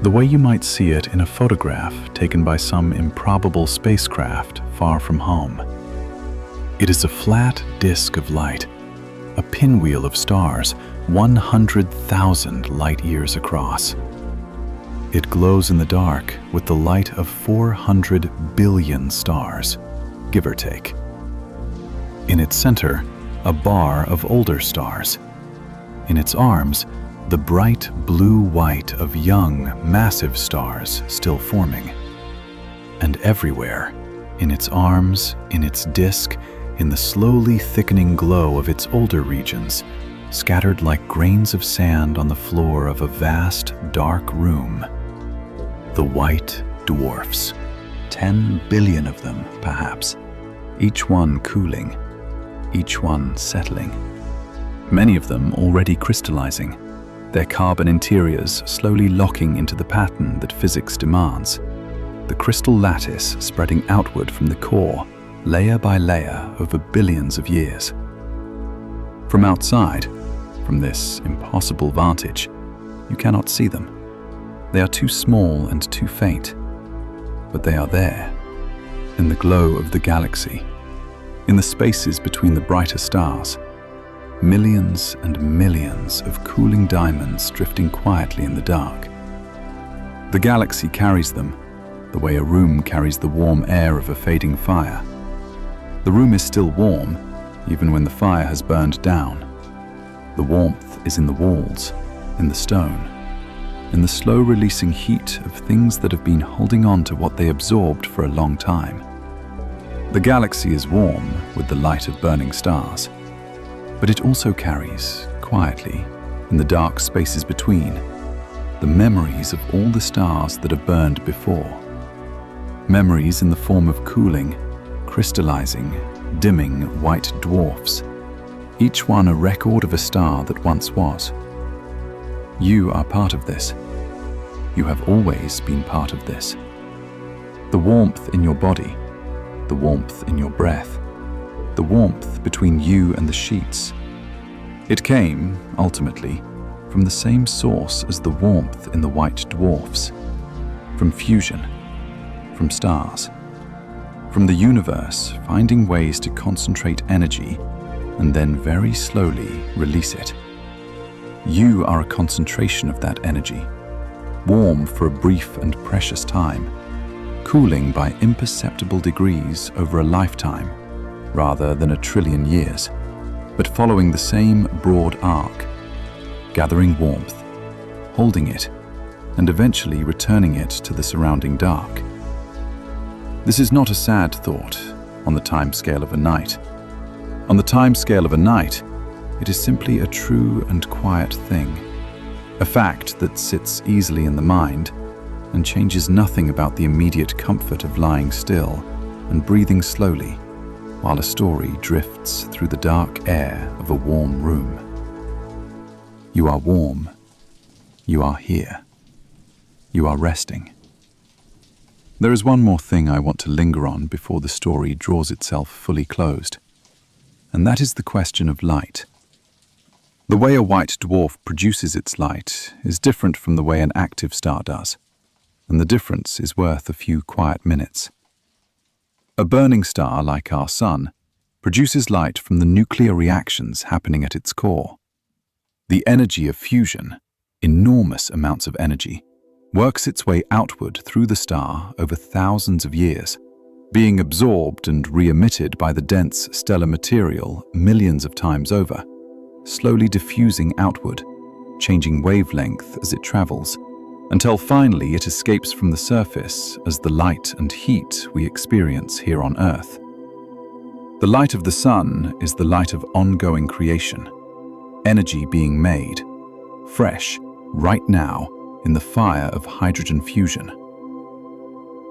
A: the way you might see it in a photograph taken by some improbable spacecraft far from home. It is a flat disk of light, a pinwheel of stars 100,000 light-years across. It glows in the dark with the light of 400 billion stars, give or take. In its center, a bar of older stars. In its arms, the bright blue-white of young, massive stars still forming. And everywhere, in its arms, in its disk, in the slowly thickening glow of its older regions, scattered like grains of sand on the floor of a vast, dark room, the white dwarfs. 10 billion of them, perhaps, each one cooling, each one settling. Many of them already crystallizing, their carbon interiors slowly locking into the pattern that physics demands, the crystal lattice spreading outward from the core, layer by layer over billions of years. From outside, from this impossible vantage, you cannot see them. They are too small and too faint, but they are there, in the glow of the galaxy, in the spaces between the brighter stars, millions and millions of cooling diamonds drifting quietly in the dark. The galaxy carries them, the way a room carries the warm air of a fading fire. The room is still warm, even when the fire has burned down. The warmth is in the walls, in the stone, in the slow releasing heat of things that have been holding on to what they absorbed for a long time. The galaxy is warm with the light of burning stars, but it also carries, quietly, in the dark spaces between, the memories of all the stars that have burned before. Memories in the form of cooling, crystallizing, dimming white dwarfs, each one a record of a star that once was. You are part of this. You have always been part of this. The warmth in your body, the warmth in your breath, the warmth between you and the sheets. It came, ultimately, from the same source as the warmth in the white dwarfs, from fusion, from stars, from the universe finding ways to concentrate energy and then very slowly release it. You are a concentration of that energy, warm for a brief and precious time, cooling by imperceptible degrees over a lifetime, rather than a trillion years, but following the same broad arc, gathering warmth, holding it, and eventually returning it to the surrounding dark. This is not a sad thought on the timescale of a night. On the timescale of a night, it is simply a true and quiet thing, a fact that sits easily in the mind and changes nothing about the immediate comfort of lying still and breathing slowly while a story drifts through the dark air of a warm room. You are warm. You are here. You are resting. There is one more thing I want to linger on before the story draws itself fully closed, and that is the question of light. The way a white dwarf produces its light is different from the way an active star does, and the difference is worth a few quiet minutes. A burning star like our Sun produces light from the nuclear reactions happening at its core. The energy of fusion,
B: enormous amounts of energy, works its way outward through the star over thousands of years, being absorbed and re-emitted by the dense stellar material millions of times over, slowly diffusing outward, changing wavelength as it travels, until finally it escapes from the surface as the light and heat we experience here on Earth. The light of the sun is the light of ongoing creation, energy being made, fresh, right now, in the fire of hydrogen fusion.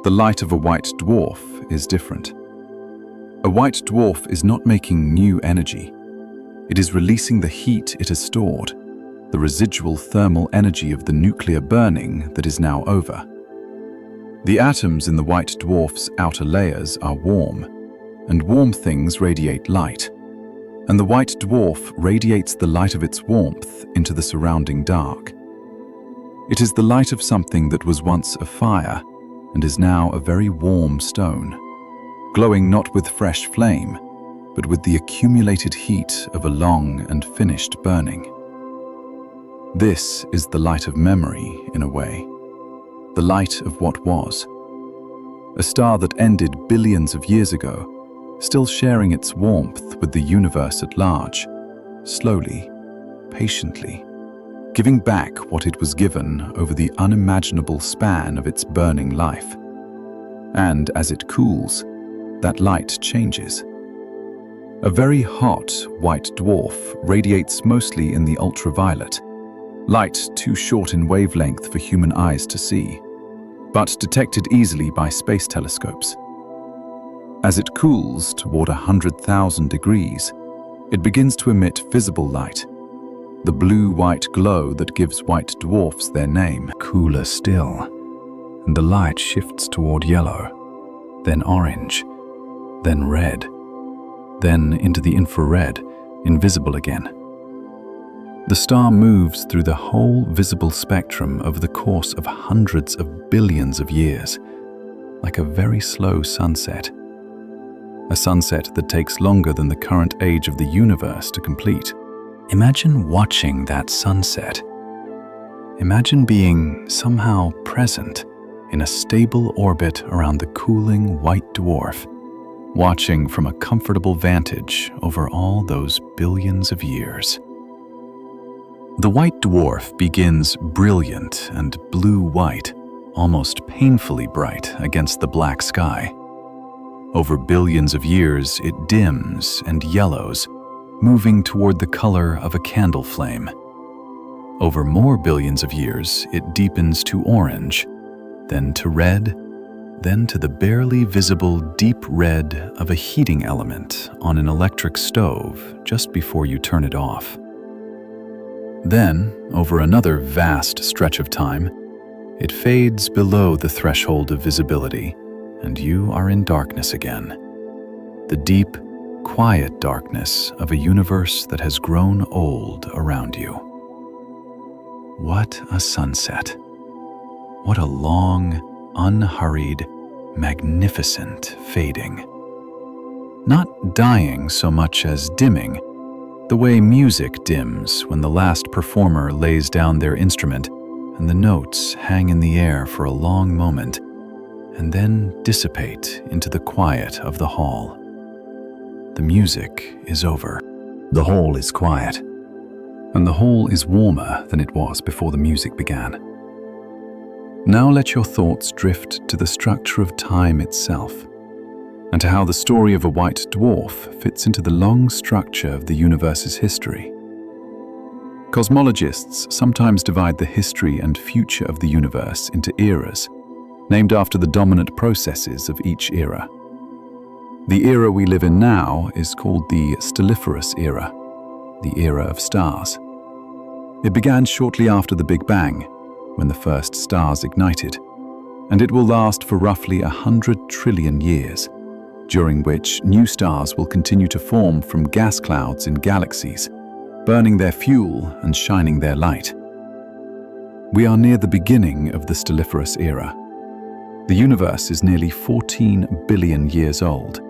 B: The light of a white dwarf is different. A white dwarf is not making new energy. It is releasing the heat it has stored, the residual thermal energy of the nuclear burning that is now over. The atoms in the white dwarf's outer layers are warm, and warm things radiate light, and the white dwarf radiates the light of its warmth into the surrounding dark. It is the light of something that was once a fire and is now a very warm stone, glowing not with fresh flame, but with the accumulated heat of a long and finished burning. This is the light of memory, in a way, the light of what was. A star that ended billions of years ago, still sharing its warmth with the universe at large, slowly, patiently, giving back what it was given over the unimaginable span of its burning life. And as it cools, that light changes. A very hot white dwarf radiates mostly in the ultraviolet, light too short in wavelength for human eyes to see, but detected easily by space telescopes. As it cools toward 100,000 degrees, it begins to emit visible light, the blue-white glow that gives white dwarfs their name.
A: Cooler still, and the light shifts toward yellow, then orange, then red, then into the infrared, invisible again. The star moves through the whole visible spectrum over the course of hundreds of billions of years, like a very slow sunset. A sunset that takes longer than the current age of the universe to complete. Imagine watching that sunset. Imagine being somehow present in a stable orbit around the cooling white dwarf, watching from a comfortable vantage over all those billions of years. The white dwarf begins brilliant and blue-white, almost painfully bright against the black sky. Over billions of years, it dims and yellows, moving toward the color of a candle flame. Over more billions of years, it deepens to orange, then to red, then to the barely visible deep red of a heating element on an electric stove just before you turn it off. Then, over another vast stretch of time, it fades below the threshold of visibility, and you are in darkness again. The deep, quiet darkness of a universe that has grown old around you. What a sunset. What a long, unhurried, magnificent fading. Not dying so much as dimming, the way music dims when the last performer lays down their instrument and the notes hang in the air for a long moment and then dissipate into the quiet of the hall. The music is over. The hall is quiet, and the hall is warmer than it was before the music began. Now let your thoughts drift to the structure of time itself, and to how the story of a white dwarf fits into the long structure of the universe's history. Cosmologists sometimes divide the history and future of the universe into eras, named after the dominant processes of each era. The era we live in now is called the Stelliferous Era, the era of stars. It began shortly after the Big Bang, when the first stars ignited, and it will last for roughly 100 trillion years, during which new stars will continue to form from gas clouds in galaxies, burning their fuel and shining their light. We are near the beginning of the Stelliferous Era. The universe is nearly 14 billion years old,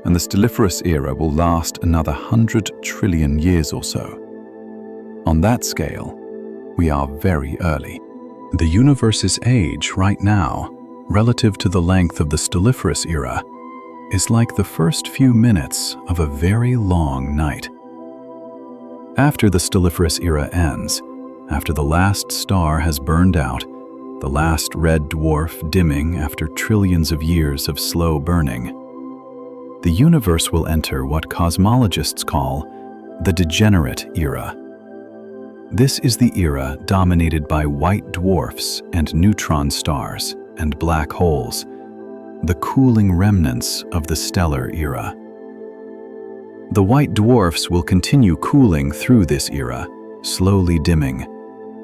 A: and the Stelliferous Era will last another 100 trillion years or so. On that scale,
B: we are very early.
A: The universe's age right now, relative to the length of the stelliferous era, is like the first few minutes of a very long night. After the stelliferous era ends, after the last star has burned out, the last red dwarf dimming after trillions of years of slow burning, the universe will enter what cosmologists call the degenerate era. This is the era dominated by white dwarfs and neutron stars and black holes, the cooling remnants of the stellar era. The white dwarfs will continue cooling through this era, slowly dimming,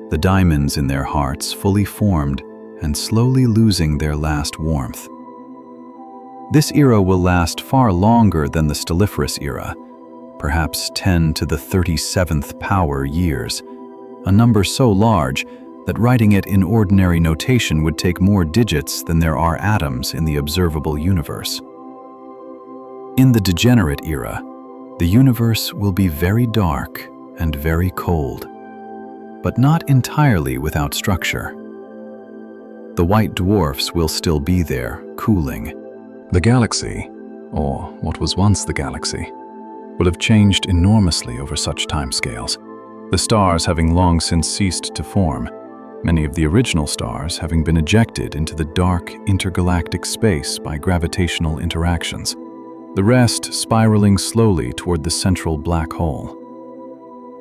A: the diamonds in their hearts fully formed and slowly losing their last warmth. This era will last far longer than the stelliferous era, perhaps 10 to the 37th power years, a number so large that writing it in ordinary notation would take more digits than there are atoms in the observable universe. In the degenerate era, the universe will be very dark and very cold, but not entirely without structure. The white dwarfs will still be there, cooling. The galaxy, or what was once the galaxy, will have changed enormously over such timescales, the stars having long since ceased to form, many of the original stars having been ejected into the dark intergalactic space by gravitational interactions, the rest spiraling slowly toward the central black hole.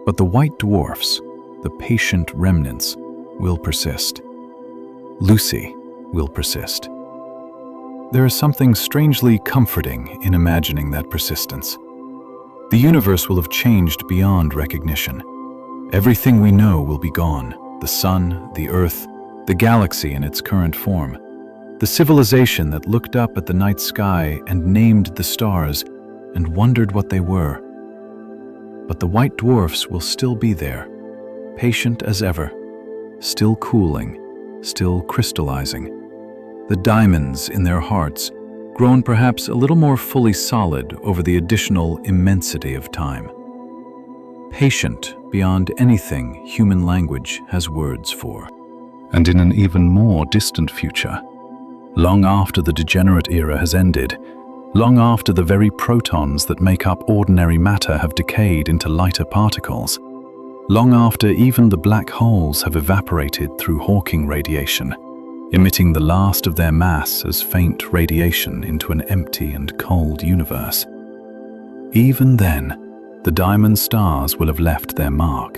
A: But the white dwarfs, the patient remnants, will persist. Lucy will persist. There is something strangely comforting in imagining that persistence. The universe will have changed beyond recognition. Everything we know will be gone: the sun, the earth, the galaxy in its current form, the civilization that looked up at the night sky and named the stars and wondered what they were. But the white dwarfs will still be there, patient as ever, still cooling, still crystallizing. The diamonds in their hearts, grown perhaps a little more fully solid over the additional immensity of time. Patient beyond anything human language has words for. And in an even more distant future, long after the degenerate era has ended, long after the very protons that make up ordinary matter have decayed into lighter particles, long after even the black holes have evaporated through Hawking radiation, emitting the last of their mass as faint radiation into an empty and cold universe. Even then, the diamond stars will have left their mark.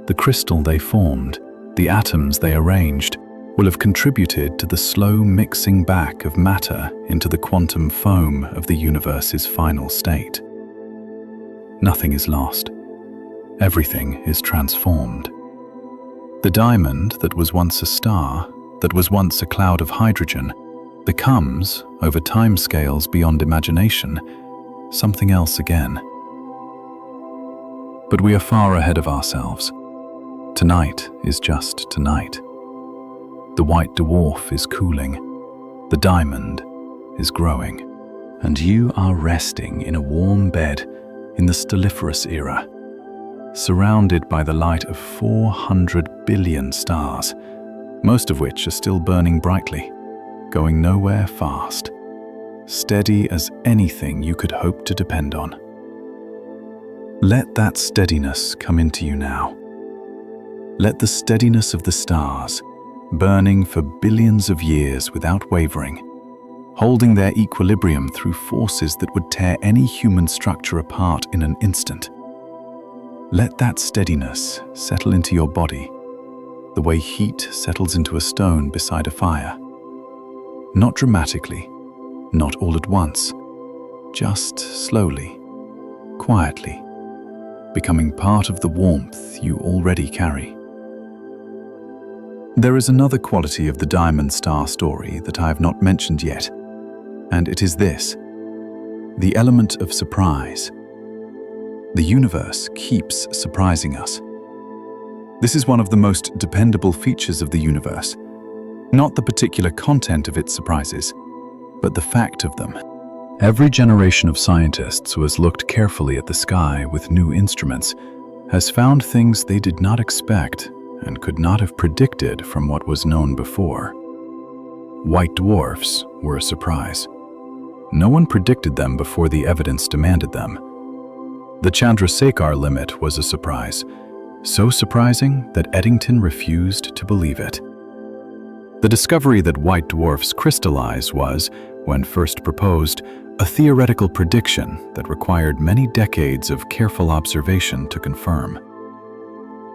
A: The crystal they formed, the atoms they arranged, will have contributed to the slow mixing back of matter into the quantum foam of the universe's final state. Nothing is lost. Everything is transformed. The diamond that was once a star, that was once a cloud of hydrogen, becomes, over timescales beyond imagination, something else again. But we are far ahead of ourselves. Tonight is just tonight. The white dwarf is cooling, the diamond is growing, and you are resting in a warm bed in the stelliferous era, surrounded by the light of 400 billion stars, most of which are still burning brightly, going nowhere fast, steady as anything you could hope to depend on. Let that steadiness come into you now. Let the steadiness of the stars, burning for billions of years without wavering, holding their equilibrium through forces that would tear any human structure apart in an instant. Let that steadiness settle into your body, the way heat settles into a stone beside a fire. Not dramatically, not all at once, just slowly, quietly, becoming part of the warmth you already carry. There is another quality of the diamond star story that I have not mentioned yet, and it is this: the element of surprise. The universe keeps surprising us. This is one of the most dependable features of the universe, not the particular content of its surprises, but the fact of them. Every generation of scientists who has looked carefully at the sky with new instruments has found things they did not expect and could not have predicted from what was known before. White dwarfs were a surprise. No one predicted them before the evidence demanded them. The Chandrasekhar limit was a surprise, so surprising that Eddington refused to believe it. The discovery that white dwarfs crystallize was, when first proposed, a theoretical prediction that required many decades of careful observation to confirm.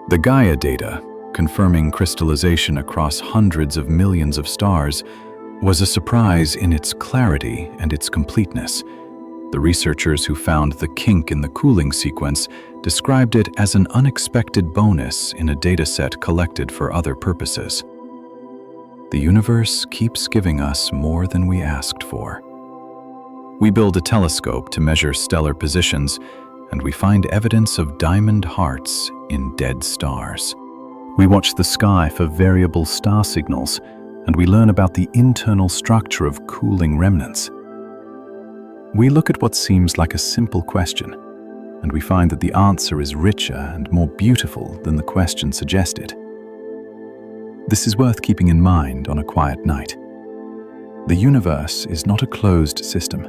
A: The Gaia data, confirming crystallization across hundreds of millions of stars, was a surprise in its clarity and its completeness. The researchers who found the kink in the cooling sequence described it as an unexpected bonus in a dataset collected for other purposes. The universe keeps giving us more than we asked for. We build a telescope to measure stellar positions, and we find evidence of diamond hearts in dead stars. We watch the sky for variable star signals, and we learn about the internal structure of cooling remnants. We look at what seems like a simple question, and we find that the answer is richer and more beautiful than the question suggested. This is worth keeping in mind on a quiet night. The universe is not a closed system.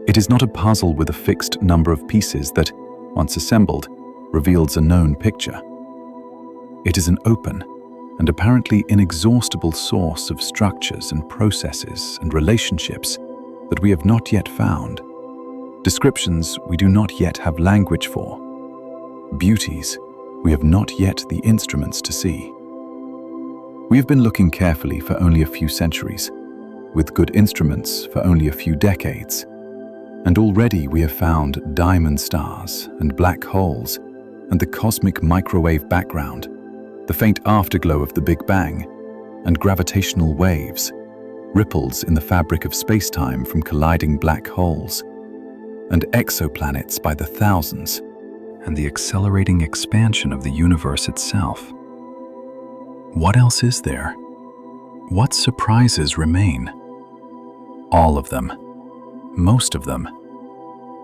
A: It is not a puzzle with a fixed number of pieces that, once assembled, reveals a known picture. It is an open and apparently inexhaustible source of structures and processes and relationships that we have not yet found, descriptions we do not yet have language for, beauties we have not yet the instruments to see. We have been looking carefully for only a few centuries, with good instruments for only a few decades, and already we have found diamond stars and black holes and the cosmic microwave background, the faint afterglow of the Big Bang, and gravitational waves, ripples in the fabric of space-time from colliding black holes, and exoplanets by the thousands, and the accelerating expansion of the universe itself. What else is there? What surprises remain? All of them. Most of them.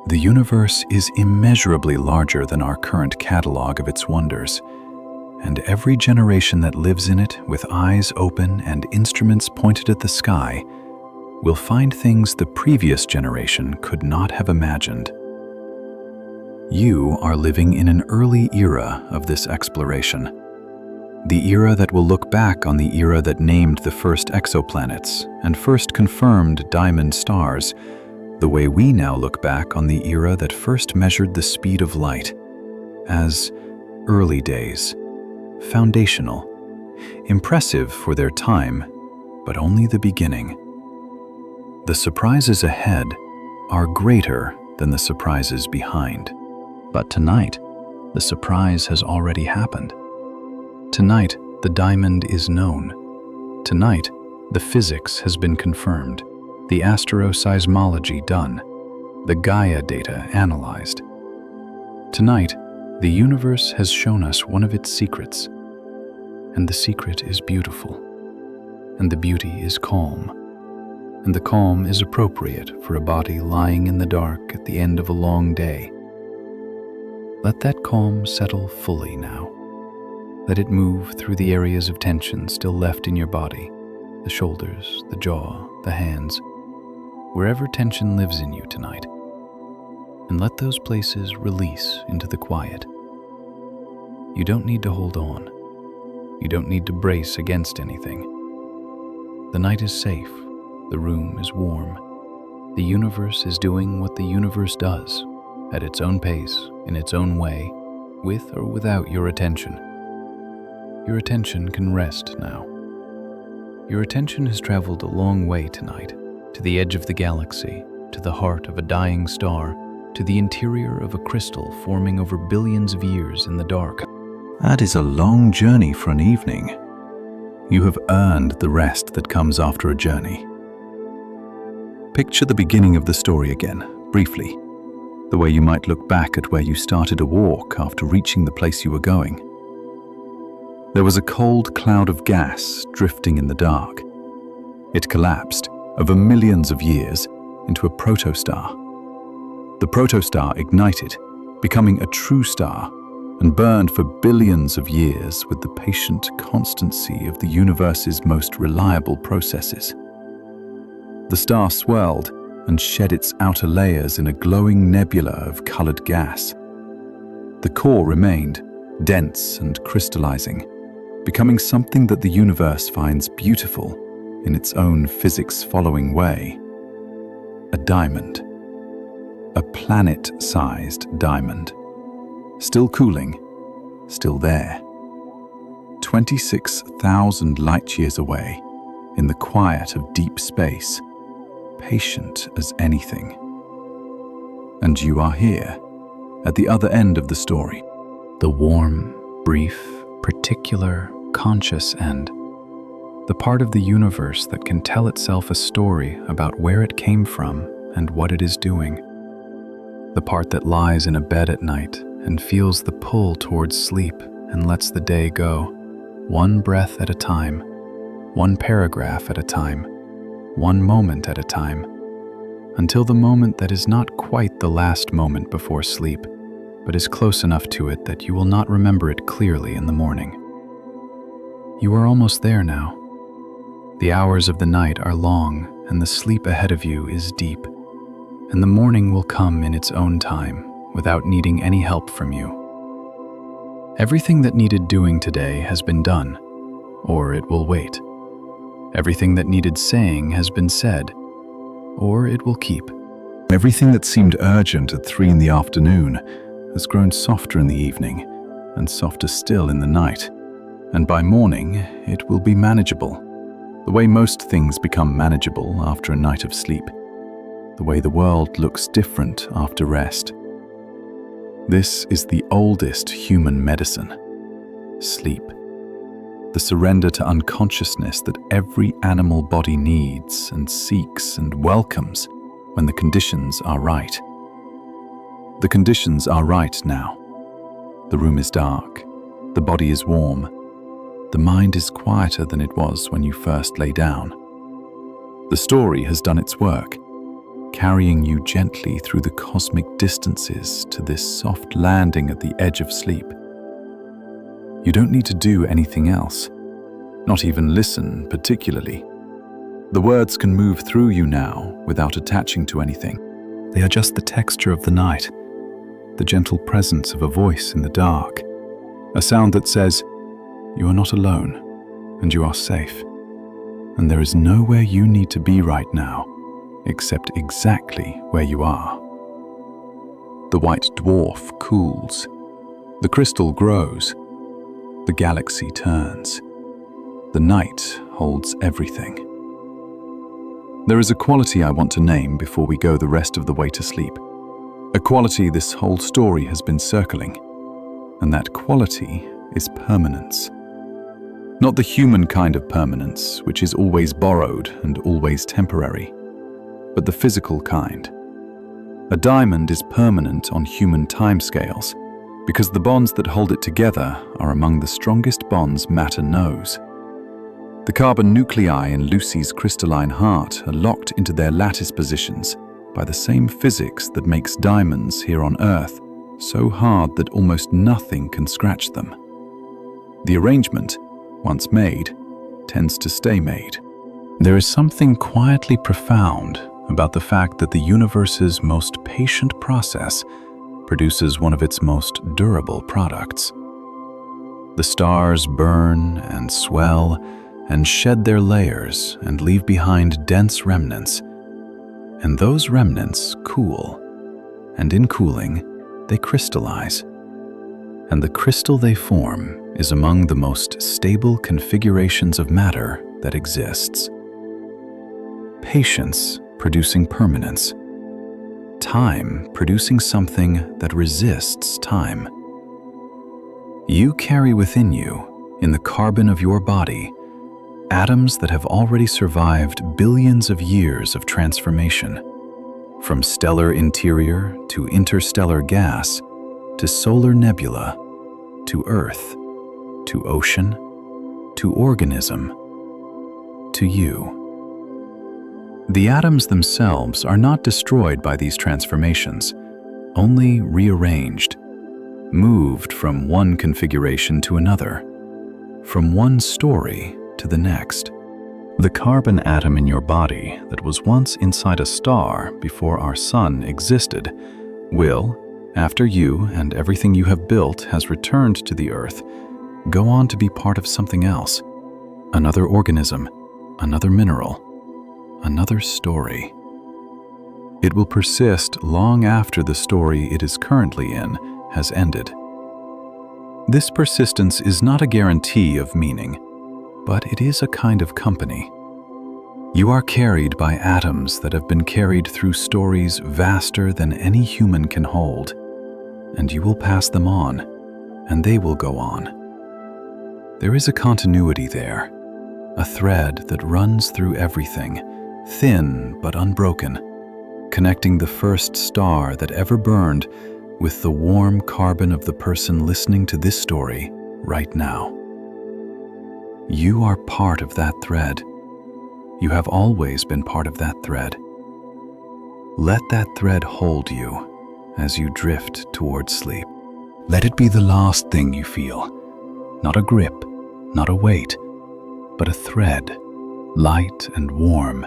A: The universe is immeasurably larger than our current catalog of its wonders, and every generation that lives in it with eyes open and instruments pointed at the sky will find things the previous generation could not have imagined. You are living in an early era of this exploration, the era that will look back on the era that named the first exoplanets and first confirmed diamond stars, the way we now look back on the era that first measured the speed of light, as early days, foundational, impressive for their time, but only the beginning. The surprises ahead are greater than the surprises behind. But tonight, the surprise has already happened. Tonight, the diamond is known. Tonight, the physics has been confirmed, the astroseismology done, the Gaia data analyzed. Tonight, the universe has shown us one of its secrets, and the secret is beautiful, and the beauty is calm, and the calm is appropriate for a body lying in the dark at the end of a long day. Let that calm settle fully now. Let it move through the areas of tension still left in your body, the shoulders, the jaw, the hands, wherever tension lives in you tonight. And let those places release into the quiet. You don't need to hold on. You don't need to brace against anything. The night is safe. The room is warm. The universe is doing what the universe does, at its own pace, in its own way, with or without your attention. Your attention can rest now. Your attention has traveled a long way tonight, to the edge of the galaxy, to the heart of a dying star, to the interior of a crystal forming over billions of years in the dark.
B: That is a long journey for an evening. You have earned the rest that comes after a journey. Picture the beginning of the story again, briefly, the way you might look back at where you started a walk after reaching the place you were going. There was a cold cloud of gas drifting in the dark. It collapsed, over millions of years, into a protostar. The protostar ignited, becoming a true star, and burned for billions of years with the patient constancy of the universe's most reliable processes. The star swirled and shed its outer layers in a glowing nebula of colored gas. The core remained, dense and crystallizing, becoming something that the universe finds beautiful in its own physics-following way. A diamond. A planet-sized diamond. Still cooling, still there. 26,000 light-years away, in the quiet of deep space, patient as anything. And you are here, at the other end of the story.
A: The warm, brief, particular, conscious end. The part of the universe that can tell itself a story about where it came from and what it is doing. The part that lies in a bed at night and feels the pull towards sleep and lets the day go, one breath at a time, one paragraph at a time, one moment at a time, until the moment that is not quite the last moment before sleep, but is close enough to it that you will not remember it clearly in the morning. You are almost there now. The hours of the night are long, and the sleep ahead of you is deep, and the morning will come in its own time, without needing any help from you. Everything that needed doing today has been done, or it will wait. Everything that needed saying has been said, or it will keep.
B: Everything that seemed urgent at 3 in the afternoon has grown softer in the evening, and softer still in the night. And by morning, it will be manageable. The way most things become manageable after a night of sleep. The way the world looks different after rest. This is the oldest human medicine. Sleep. The surrender to unconsciousness that every animal body needs and seeks and welcomes when the conditions are right. The conditions are right now. The room is dark. The body is warm. The mind is quieter than it was when you first lay down. The story has done its work, carrying you gently through the cosmic distances to this soft landing at the edge of sleep. You don't need to do anything else, not even listen particularly. The words can move through you now without attaching to anything. They are just the texture of the night, the gentle presence of a voice in the dark, a sound that says, "You are not alone, and you are safe, and there is nowhere you need to be right now, except exactly where you are." The white dwarf cools, the crystal grows, the galaxy turns, the night holds everything. There is a quality I want to name before we go the rest of the way to sleep, a quality this whole story has been circling, and that quality is permanence. Not the human kind of permanence, which is always borrowed and always temporary, but the physical kind. A diamond is permanent on human timescales because the bonds that hold it together are among the strongest bonds matter knows. The carbon nuclei in Lucy's crystalline heart are locked into their lattice positions by the same physics that makes diamonds here on Earth so hard that almost nothing can scratch them. The arrangement, once made, tends to stay made. There is something quietly profound about the fact that the universe's most patient process produces one of its most durable products. The stars burn and swell and shed their layers and leave behind dense remnants, and those remnants cool, and in cooling, they crystallize. And the crystal they form is among the most stable configurations of matter that exists. Patience producing permanence. Time producing something that resists time. You carry within you, in the carbon of your body, atoms that have already survived billions of years of transformation, from stellar interior to interstellar gas, to solar nebula, to Earth, to ocean, to organism, to you. The atoms themselves are not destroyed by these transformations, only rearranged, moved from one configuration to another, from one story to the next.
A: The carbon atom in your body that was once inside a star before our sun existed will, after you and everything you have built has returned to the Earth, go on to be part of something else, another organism, another mineral, another story. It will persist long after the story it is currently in has ended. This persistence is not a guarantee of meaning, but it is a kind of company. You are carried by atoms that have been carried through stories vaster than any human can hold, and you will pass them on, and they will go on. There is a continuity there, a thread that runs through everything, thin but unbroken, connecting the first star that ever burned with the warm carbon of the person listening to this story right now. You are part of that thread. You have always been part of that thread. Let that thread hold you as you drift towards sleep. Let it be the last thing you feel. Not a grip, not a weight, but a thread, light and warm,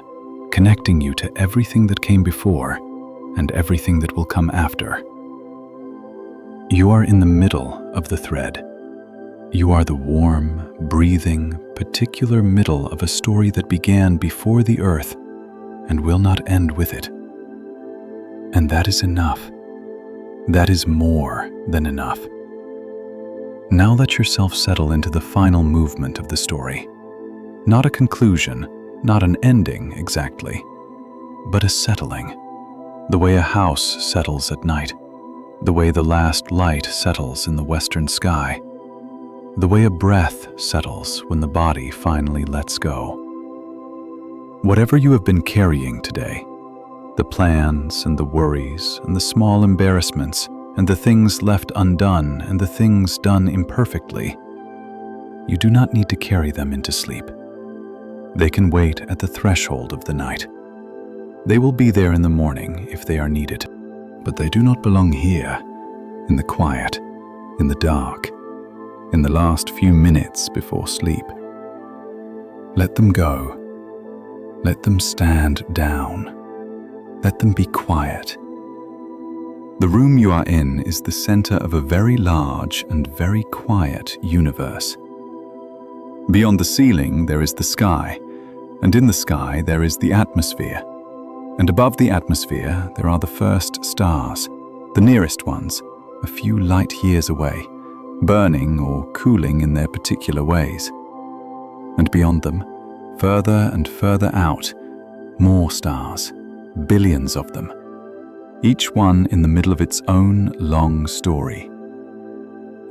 A: connecting you to everything that came before and everything that will come after. You are in the middle of the thread. You are the warm, breathing, particular middle of a story that began before the Earth and will not end with it. And that is enough. That is more than enough. Now let yourself settle into the final movement of the story. Not a conclusion, not an ending exactly, but a settling. The way a house settles at night, the way the last light settles in the western sky, the way a breath settles when the body finally lets go. Whatever you have been carrying today, the plans and the worries and the small embarrassments and the things left undone and the things done imperfectly, you do not need to carry them into sleep. They can wait at the threshold of the night. They will be there in the morning if they are needed, but they do not belong here, in the quiet, in the dark, in the last few minutes before sleep. Let them go. Let them stand down. Let them be quiet. The room you are in is the center of a very large and very quiet universe. Beyond the ceiling there is the sky, and in the sky there is the atmosphere. And above the atmosphere there are the first stars, the nearest ones, a few light years away, burning or cooling in their particular ways. And beyond them, further and further out, more stars, billions of them, each one in the middle of its own long story.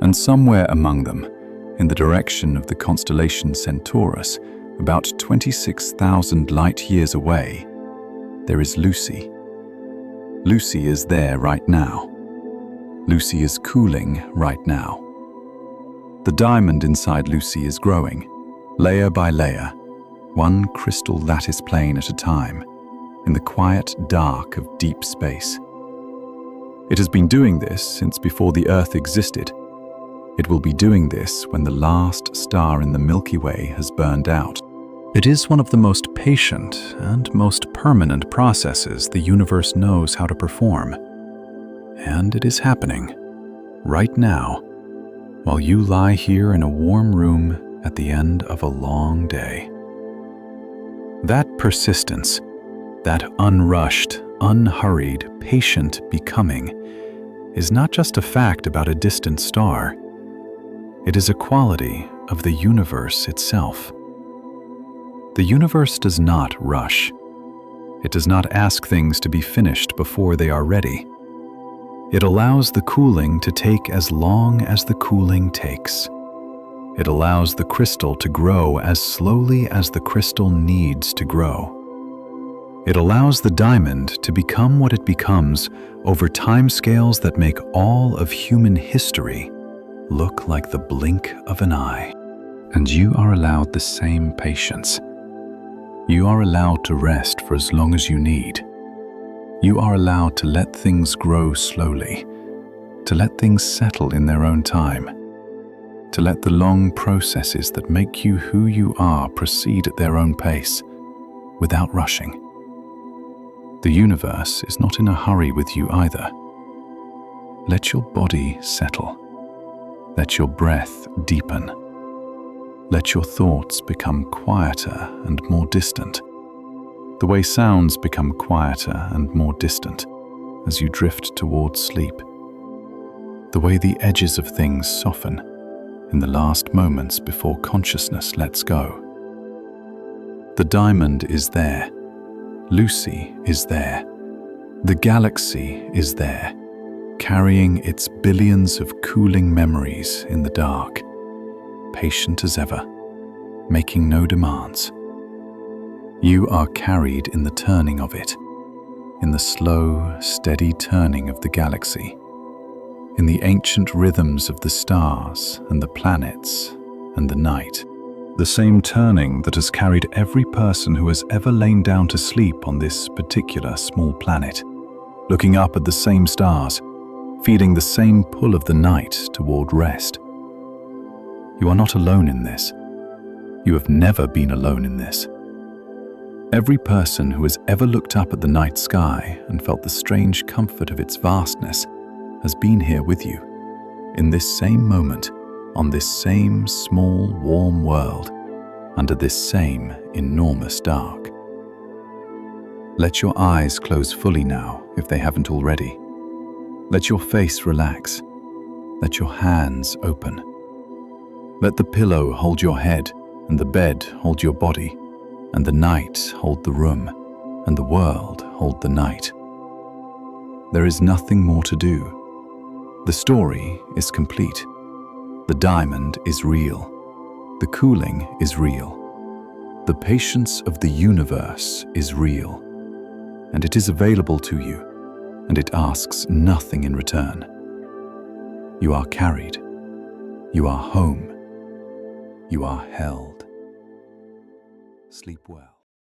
A: And somewhere among them, in the direction of the constellation Centaurus, about 26,000 light years away, there is Lucy. Lucy is there right now. Lucy is cooling right now. The diamond inside Lucy is growing, layer by layer, one crystal lattice plane at a time, in the quiet dark of deep space. It has been doing this since before the Earth existed. It will be doing this when the last star in the Milky Way has burned out. It is one of the most patient and most permanent processes the universe knows how to perform. And it is happening, right now, while you lie here in a warm room at the end of a long day. That persistence, that unrushed, unhurried, patient becoming, is not just a fact about a distant star. It is a quality of the universe itself. The universe does not rush. It does not ask things to be finished before they are ready. It allows the cooling to take as long as the cooling takes. It allows the crystal to grow as slowly as the crystal needs to grow. It allows the diamond to become what it becomes over timescales that make all of human history look like the blink of an eye. And you are allowed the same patience. You are allowed to rest for as long as you need. You are allowed to let things grow slowly. to let things settle in their own time, to let the long processes that make you who you are proceed at their own pace, without rushing. The universe is not in a hurry with you either. Let your body settle. Let your breath deepen. Let your thoughts become quieter and more distant, the way sounds become quieter and more distant as you drift towards sleep, the way the edges of things soften in the last moments before consciousness lets go. The diamond is there. Lucy is there. The galaxy is there, carrying its billions of cooling memories in the dark, patient as ever, making no demands. You are carried in the turning of it, in the slow, steady turning of the galaxy, in the ancient rhythms of the stars and the planets and the night. The same turning that has carried every person who has ever lain down to sleep on this particular small planet, looking up at the same stars, feeling the same pull of the night toward rest. You are not alone in this. You have never been alone in this. Every person who has ever looked up at the night sky and felt the strange comfort of its vastness has been here with you, in this same moment, on this same small, warm world, under this same enormous dark. Let your eyes close fully now, if they haven't already. Let your face relax. Let your hands open. Let the pillow hold your head, and the bed hold your body, and the night hold the room, and the world hold the night. There is nothing more to do. The story is complete. The diamond is real. The cooling is real. The patience of the universe is real. And it is available to you, and it asks nothing in return. You are carried. You are home. You are held. Sleep well.